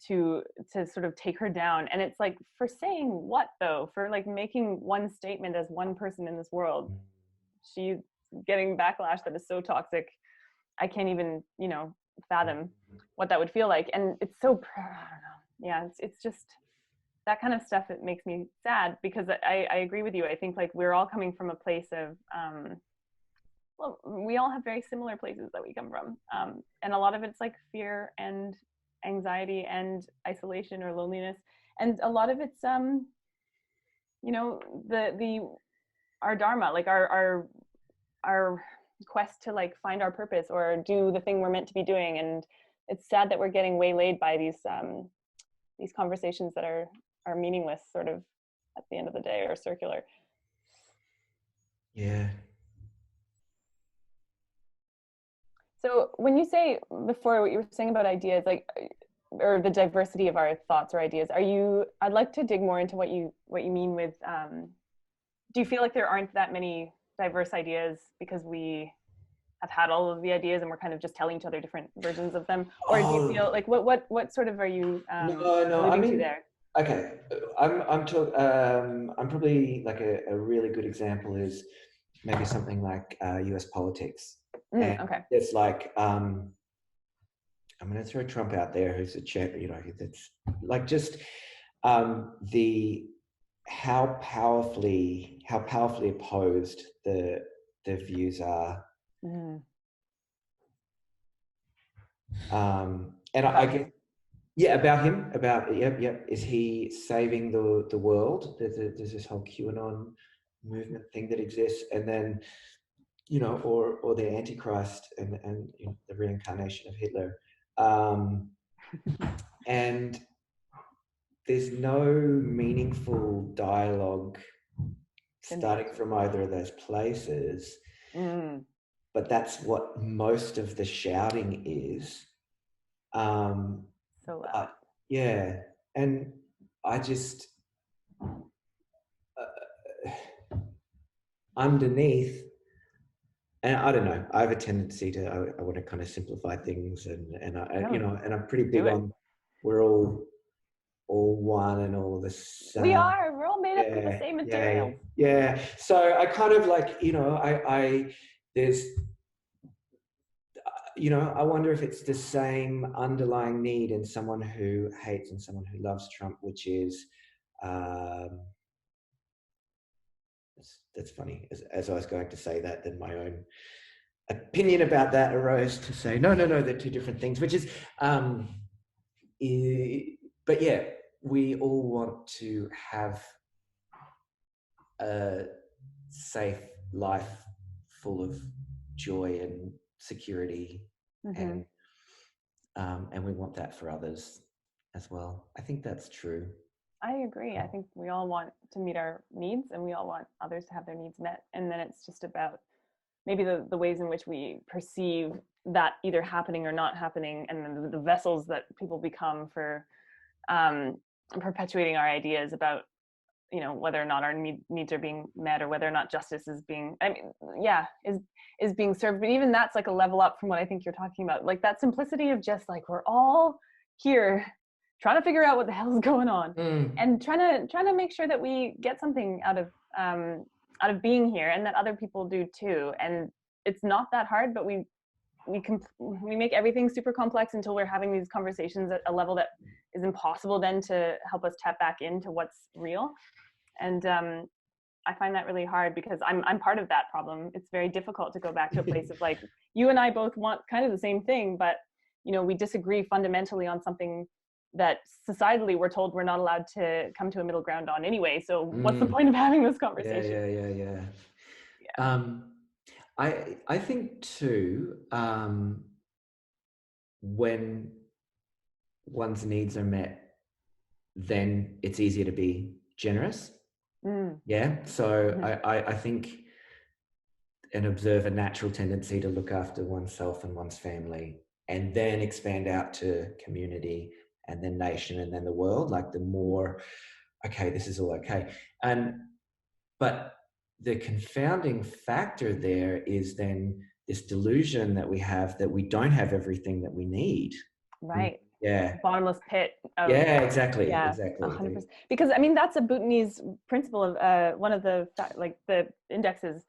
to sort of take her down. And it's like, for saying what though? For like making one statement as one person in this world. She's getting backlash that is so toxic. I can't even, fathom what that would feel like. And it's so, I don't know. Yeah, it's just that kind of stuff that makes me sad, because I agree with you. I think like we're all coming from a place of, well, we all have very similar places that we come from. And a lot of it's like fear and anxiety and isolation or loneliness. And a lot of it's, our dharma, like our quest to like find our purpose or do the thing we're meant to be doing. And it's sad that we're getting waylaid by these conversations that are meaningless, sort of at the end of the day, or circular. Yeah. So when you say before what you were saying about ideas, like, or the diversity of our thoughts or ideas, I'd like to dig more into what you mean with, do you feel like there aren't that many diverse ideas because we have had all of the ideas and we're kind of just telling each other different versions of them? Or do you feel like, what sort of are you alluding to there? Okay, I'm probably like a really good example is maybe something like US politics. Okay. It's like, I'm going to throw Trump out there, who's a chair, that's like just how powerfully opposed the views are. And I guess, about him, is he saving the world? There's this whole QAnon movement thing that exists, and then or the Antichrist and the reincarnation of Hitler, and there's no meaningful dialogue starting from either of those places. But that's what most of the shouting is. So loud. Yeah, and I just underneath, and I don't know, I have a tendency to I want to kind of simplify things, and and I'm pretty big on we're all one and all the same. We're all made up of the same materials. Yeah. So I kind of like, there's, I wonder if it's the same underlying need in someone who hates and someone who loves Trump, which is, that's funny. As I was going to say that, then my own opinion about that arose to say, no, they're two different things, which is, but yeah, we all want to have a safe life full of joy and security, and we want that for others as well. I think that's true. I agree. I think we all want to meet our needs, and we all want others to have their needs met. And then it's just about maybe the ways in which we perceive that either happening or not happening, and then the vessels that people become for perpetuating our ideas about, you know, whether or not our needs are being met, or whether or not justice is being, is being served. But even that's like a level up from what I think you're talking about. Like that simplicity of just like, we're all here trying to figure out what the hell is going on, and trying to make sure that we get something out of being here, and that other people do too. And it's not that hard, but we make everything super complex until we're having these conversations at a level that is impossible then to help us tap back into what's real. And I find that really hard, because I'm part of that problem. It's very difficult to go back to a place of like, you and I both want kind of the same thing, but you know, we disagree fundamentally on something that societally we're told we're not allowed to come to a middle ground on anyway. So what's the point of having this conversation? Yeah. I think too, when one's needs are met, then it's easier to be generous. Yeah. So I think and observe a natural tendency to look after oneself and one's family, and then expand out to community, and then nation, and then the world. Like the more, okay, this is all okay. But the confounding factor there is then this delusion that we have that we don't have everything that we need. Right. Yeah. Bottomless pit. Yeah, exactly. Yeah, exactly. 100%. Because I mean, that's a Bhutanese principle of one of the indexes.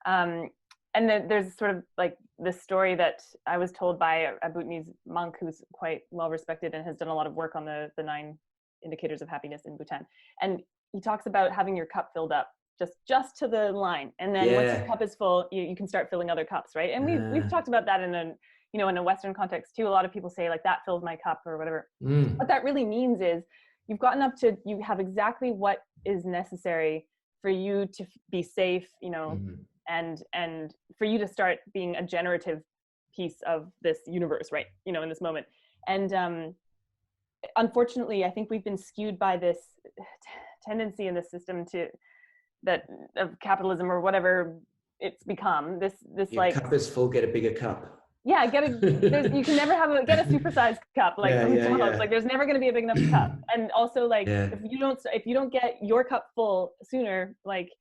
And then there's sort of like this story that I was told by a Bhutanese monk who's quite well respected and has done a lot of work on the 9 indicators of happiness in Bhutan. And he talks about having your cup filled up just to the line, and then once your cup is full, you can start filling other cups, right? And we've talked about that in a Western context too. A lot of people say like, that fills my cup or whatever. What that really means is you've gotten up to, you have exactly what is necessary for you to be safe, you know, and for you to start being a generative piece of this universe, right? You know, in this moment. And unfortunately, I think we've been skewed by this tendency in the system of capitalism, or whatever it's become. This your like cup is full, get a bigger cup. Yeah, you can never get a supersized cup like from McDonald's. Like there's never going to be a big enough cup. And also like if you don't get your cup full sooner, like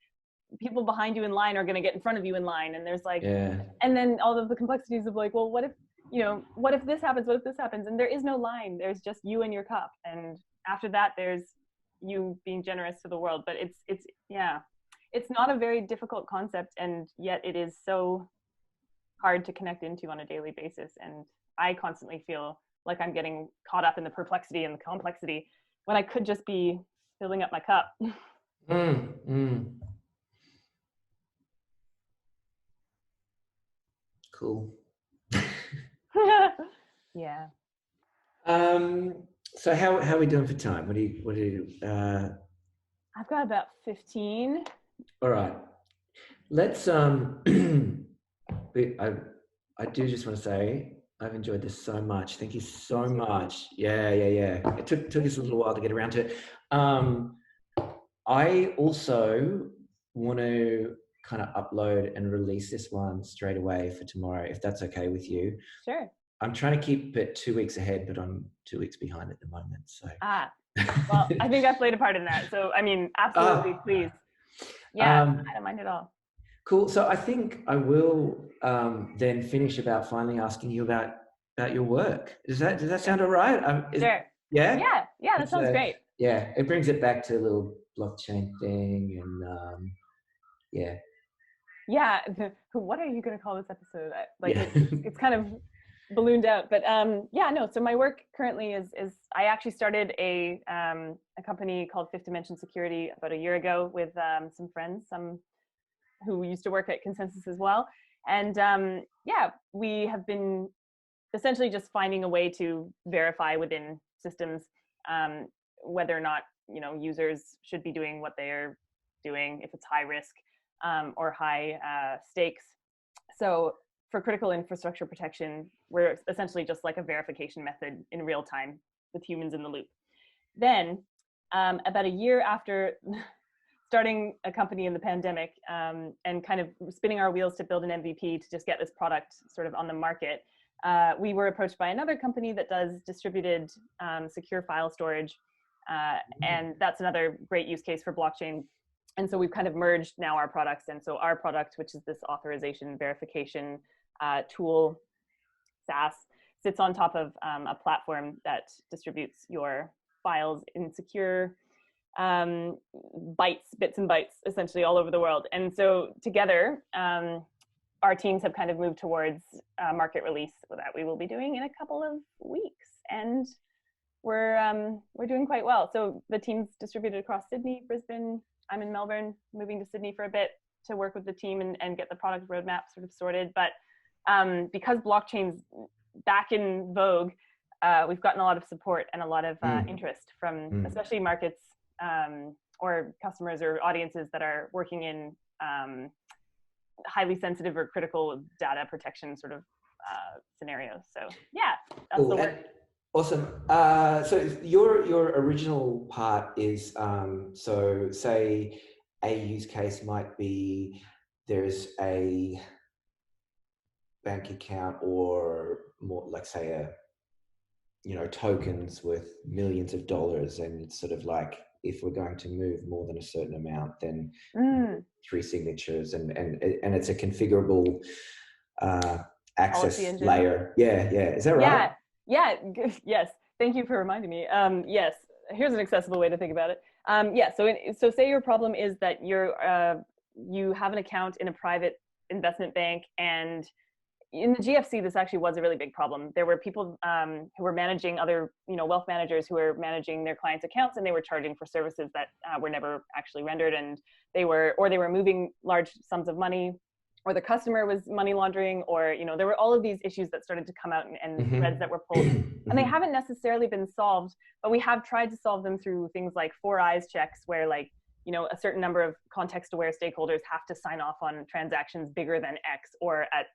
people behind you in line are going to get in front of you in line. And there's like, and then all of the complexities of like, well, what if this happens? What if this happens? And there is no line. There's just you and your cup. And after that, there's you being generous to the world. But it's not a very difficult concept, and yet it is so hard to connect into on a daily basis. And I constantly feel like I'm getting caught up in the perplexity and the complexity when I could just be filling up my cup. Cool. Yeah. So how are we doing for time? What do you I've got about 15. All right. Let's I do just want to say I've enjoyed this so much. Thank you so much. Yeah. It took us a little while to get around to it. I also want to kind of upload and release this one straight away for tomorrow, if that's okay with you. Sure. I'm trying to keep it 2 weeks ahead, but I'm 2 weeks behind at the moment. So well, I think I played a part in that. So I mean, absolutely, please. Yeah, I don't mind at all. Cool. So I think I will then finish about finally asking you about your work. Does that sound all right? Sure. Yeah? Yeah, that sounds great. Yeah, it brings it back to a little blockchain thing, and Yeah, what are you going to call this episode? It's kind of ballooned out, but so my work currently is I actually started a company called Fifth Dimension Security about a year ago with some friends, some who used to work at Consensus as well. And we have been essentially just finding a way to verify within systems whether or not, users should be doing what they're doing, if it's high risk or high stakes. So for critical infrastructure protection, we're essentially just like a verification method in real time with humans in the loop. Then about a year after starting a company in the pandemic and kind of spinning our wheels to build an MVP to just get this product sort of on the market, we were approached by another company that does distributed secure file storage. And that's another great use case for blockchain. And so we've kind of merged now our products. And so our product, which is this authorization verification tool, SaaS, sits on top of a platform that distributes your files in secure bits and bytes, essentially all over the world. And so together, our teams have kind of moved towards market release that we will be doing in a couple of weeks. And we're doing quite well. So the team's distributed across Sydney, Brisbane. I'm in Melbourne, moving to Sydney for a bit to work with the team and get the product roadmap sort of sorted. But because blockchain's back in vogue, we've gotten a lot of support and a lot of interest from especially markets or customers or audiences that are working in highly sensitive or critical data protection sort of scenarios. So yeah, that's the work. Awesome. So your original part is, so say a use case might be there's a bank account or more like say a, tokens worth millions of dollars, and it's sort of like, if we're going to move more than a certain amount, then 3 signatures and it's a configurable access layer. Yeah. Is that right? Yeah. Yes. Thank you for reminding me. Yes. Here's an accessible way to think about it. So say your problem is that you have an account in a private investment bank, and in the GFC, this actually was a really big problem. There were people who were managing other, wealth managers who were managing their clients' accounts, and they were charging for services that were never actually rendered, and they were moving large sums of money, or the customer was money laundering, or there were all of these issues that started to come out and threads that were pulled, and they haven't necessarily been solved, but we have tried to solve them through things like 4 eyes checks, where like a certain number of context-aware stakeholders have to sign off on transactions bigger than X, or at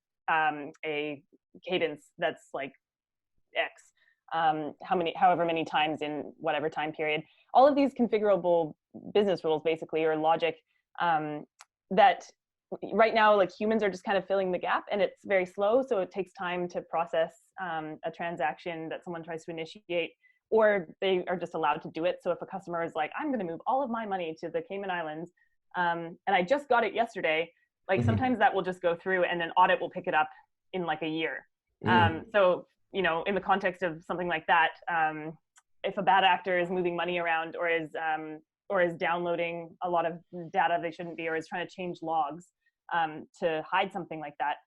a cadence that's like X, however many times in whatever time period. All of these configurable business rules, basically, or logic, that right now, like, humans are just kind of filling the gap, and it's very slow. So it takes time to process a transaction that someone tries to initiate, or they are just allowed to do it. So if a customer is like, I'm going to move all of my money to the Cayman Islands, and I just got it yesterday, like sometimes that will just go through, and then audit will pick it up in like a year. So, in the context of something like that, if a bad actor is moving money around, or is downloading a lot of data they shouldn't be, or is trying to change logs to hide something like that,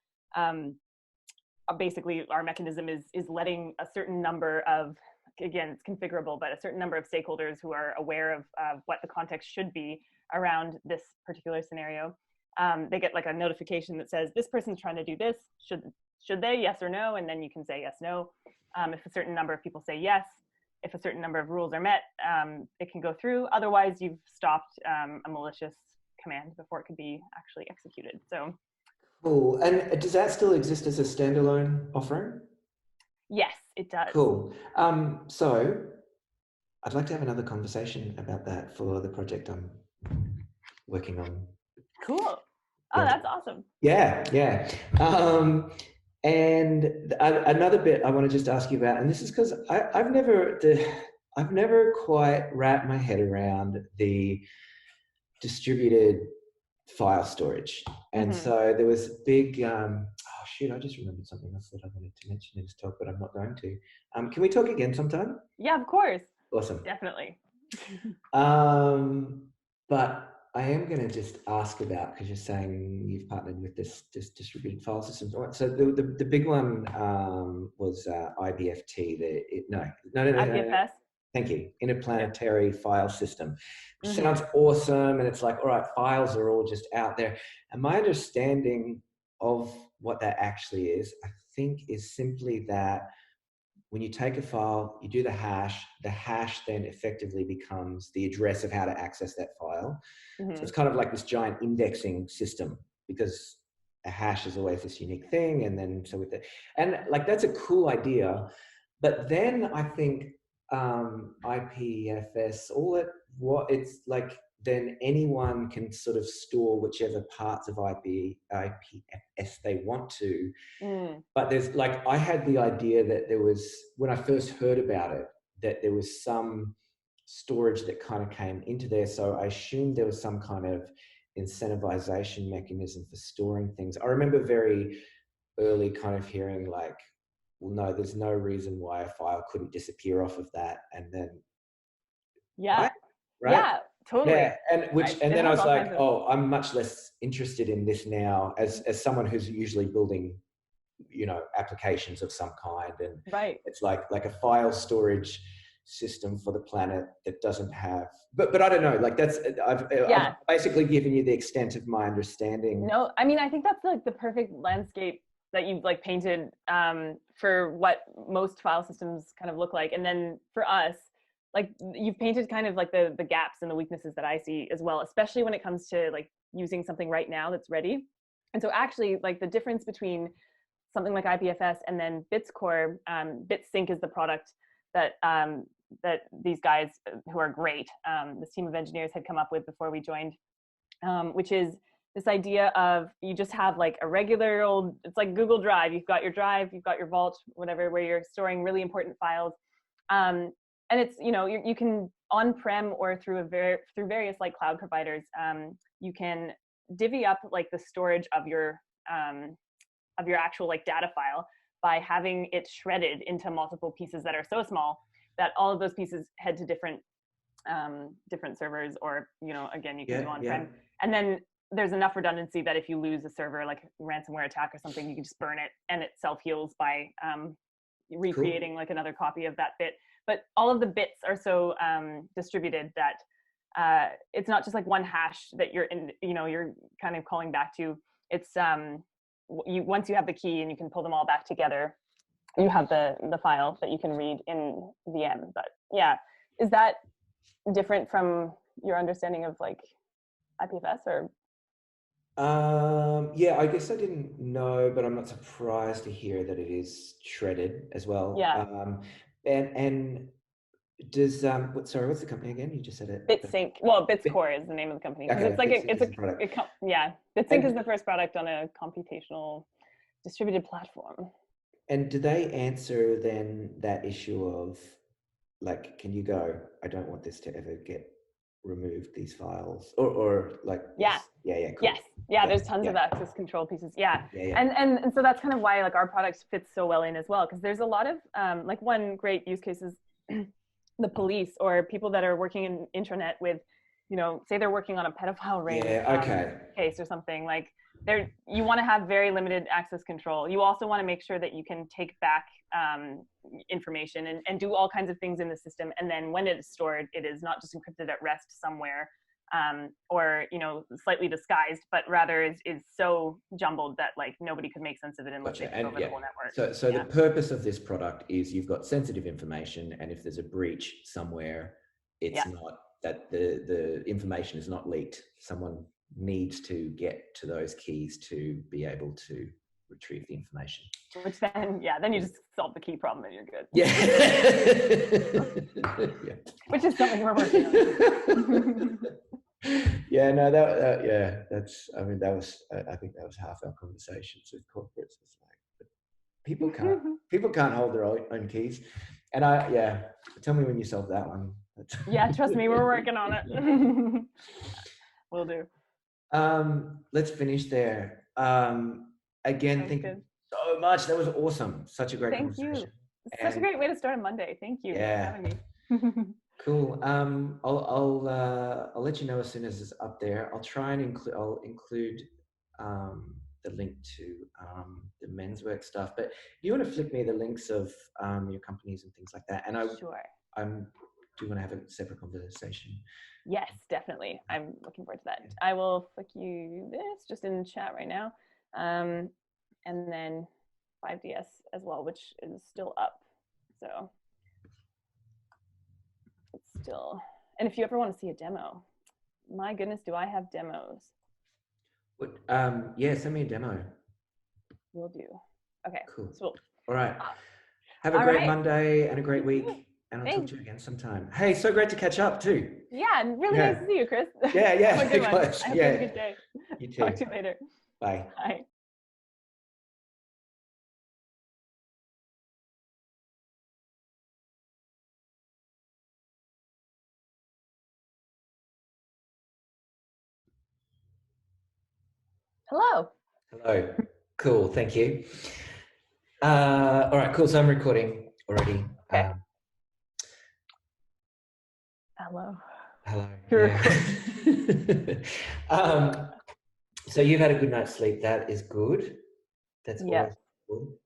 basically our mechanism is letting a certain number of, again, it's configurable, but a certain number of stakeholders who are aware of what the context should be around this particular scenario. They get like a notification that says, this person's trying to do this. Should they? Yes or no? And then you can say yes, no. If a certain number of people say yes, if a certain number of rules are met, it can go through. Otherwise, you've stopped a malicious command before it could be actually executed. So cool. And does that still exist as a standalone offering? Yes, it does. Cool. So I'd like to have another conversation about that for the project I'm working on. Cool. Oh, that's awesome. Yeah. And another bit I want to just ask you about, and this is because I've never quite wrapped my head around the distributed file storage. And so there was a big, I just remembered something else that I wanted to mention in this talk, but I'm not going to. Can we talk again sometime? Yeah, of course. Awesome. Definitely. But I am going to just ask about, because you're saying you've partnered with this distributed file system. So the big one was IBFT. No. IPFS. Thank you. Interplanetary File System. Which sounds awesome. And it's like, all right, files are all just out there. And my understanding of what that actually is, I think, is simply that when you take a file, you do the hash then effectively becomes the address of how to access that file. So it's kind of like this giant indexing system, because a hash is always this unique thing. And then so with it, and like that's a cool idea. But then I think IPFS, it's like then anyone can sort of store whichever parts of IPFS they want to. But there's like, I had the idea that there was, when I first heard about it, that there was some storage that kind of came into there. So I assumed there was some kind of incentivization mechanism for storing things. I remember very early kind of hearing like, well, no, there's no reason why a file couldn't disappear off of that. And then, right? Yeah, totally. Yeah, and then I was like, oh, I'm much less interested in this now as someone who's usually building, applications of some kind. And it's like a file storage system for the planet that doesn't have, but I don't know, like I've basically given you the extent of my understanding. No, I mean, I think that's like the perfect landscape that you've like painted for what most file systems kind of look like. And then for us, like you've painted kind of like the gaps and the weaknesses that I see as well, especially when it comes to like using something right now that's ready. And so actually like the difference between something like IPFS and then BitsCore, BitSync is the product that that these guys who are great, this team of engineers had come up with before we joined, which is this idea of you just have like a regular old, it's like Google Drive. You've got your drive, you've got your vault, whatever, where you're storing really important files. And it's, you can on-prem or through various like cloud providers, you can divvy up like the storage of your actual like data file by having it shredded into multiple pieces that are so small that all of those pieces head to different servers, or again, you can do on-prem. And then there's enough redundancy that if you lose a server, like a ransomware attack or something, you can just burn it and it self-heals by recreating like another copy of that bit. But all of the bits are so distributed that it's not just like one hash that you're kind of calling back to. It's once you have the key and you can pull them all back together, you have the file that you can read in VM. But yeah, is that different from your understanding of like IPFS or? Yeah, I guess I didn't know, but I'm not surprised to hear that it is shredded as well. Yeah. And does what's the company again? You just said it. BitSync. Well, BitsCore is the name of the company. Okay, it's like BitSync is the first product on a computational distributed platform. And do they answer then that issue of like, can you go, I don't want this to ever get removed, these files, or like cool. Yes, there's tons of access control pieces. And so that's kind of why like our product fits so well in as well, because there's a lot of like one great use case is the police or people that are working in intranet with, say they're working on a pedophile ring case or something. Like you want to have very limited access control. You also want to make sure that you can take back information and do all kinds of things in the system. And then when it is stored, it is not just encrypted at rest somewhere or slightly disguised, but rather is so jumbled that like nobody could make sense of it unless they took over the whole network. So the purpose of this product is you've got sensitive information, and if there's a breach somewhere, it's not that the information is not leaked. Someone needs to get to those keys to be able to retrieve the information. Which then you just solve the key problem and you're good. Yeah. Which is something we're working on. Yeah, no, that's, I mean, I think that was half our conversations with corporates. It's like, but people can't hold their own keys. And tell me when you solve that one. Yeah, trust me, we're working on it. Will do. Let's finish there. Again, thank you so much. That was awesome. Such a great conversation. Thank you. Such a great way to start a Monday. Thank you for having me. Cool. I'll let you know as soon as it's up there. I'll try and include the link to the men's work stuff. But you want to flick me the links of your companies and things like that. And Sure. Do you want to have a separate conversation? Yes, definitely. I'm looking forward to that. I will flick you this just in chat right now. And then 5DS as well, which is still up. So it's still, and if you ever want to see a demo, my goodness, do I have demos? What, yeah, send me a demo. Will do. Okay. Cool. So, all right. Have a great Monday and a great week. And I'll talk to you again sometime. Hey, so great to catch up too. Yeah, really nice to see you, Chris. Yeah, yeah. Have a good one. I hope you have a good day. You too. Talk to you later. Bye. Bye. Hello. Hello. Cool. Thank you. All right. Cool. So I'm recording already. Okay. Hello. Hello. You're recording. So you've had a good night's sleep. That is good. That's always cool.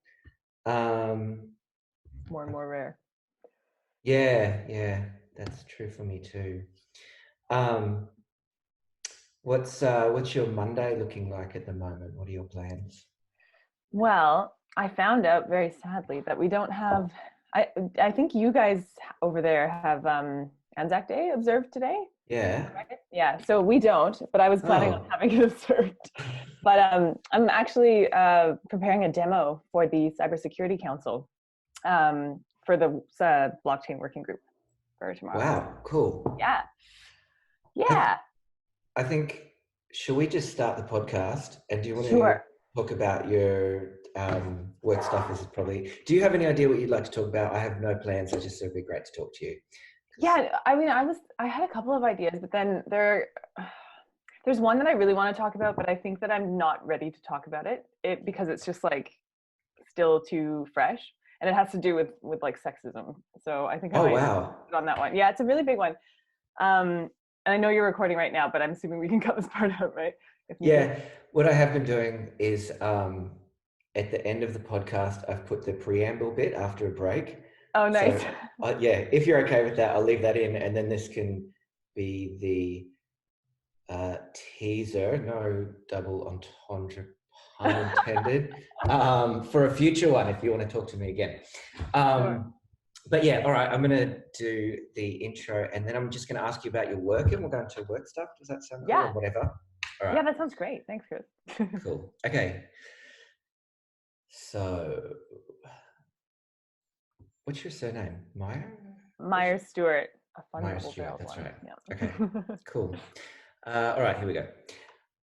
More and more rare. Yeah. That's true for me too. What's your Monday looking like at the moment? What are your plans? Well, I found out very sadly that we don't have, I think you guys over there have Anzac Day observed today. Yeah. Right? Yeah, so we don't, but I was planning on having it observed. But I'm actually preparing a demo for the Cybersecurity Council for the blockchain working group for tomorrow. Wow, cool. Yeah. I think, should we just start the podcast? And do you want to talk about your work stuff? Is probably. Do you have any idea what you'd like to talk about? I have no plans. It would be great to talk to you. Yeah, I mean, I had a couple of ideas, but then there's one that I really want to talk about, but I think that I'm not ready to talk about it because it's just like still too fresh, and it has to do with like sexism. So I think I might put on that one. Yeah, it's a really big one. And I know you're recording right now, but I'm assuming we can cut this part out, right? Yeah, what I have been doing is at the end of the podcast, I've put the preamble bit after a break. Oh, nice. So, yeah, if you're okay with that, I'll leave that in, and then this can be the teaser, no double entendre, pun intended, for a future one if you want to talk to me again. But yeah, all right, I'm going to do the intro, and then I'm just going to ask you about your work, and we'll go into work stuff. Does that sound cool? Or whatever. All right. Yeah, that sounds great. Thanks, Chris. Cool. Okay. So, what's your surname? Myers-Stewart. Myers-Stewart, that's right. Yeah. Okay, cool. All right, here we go.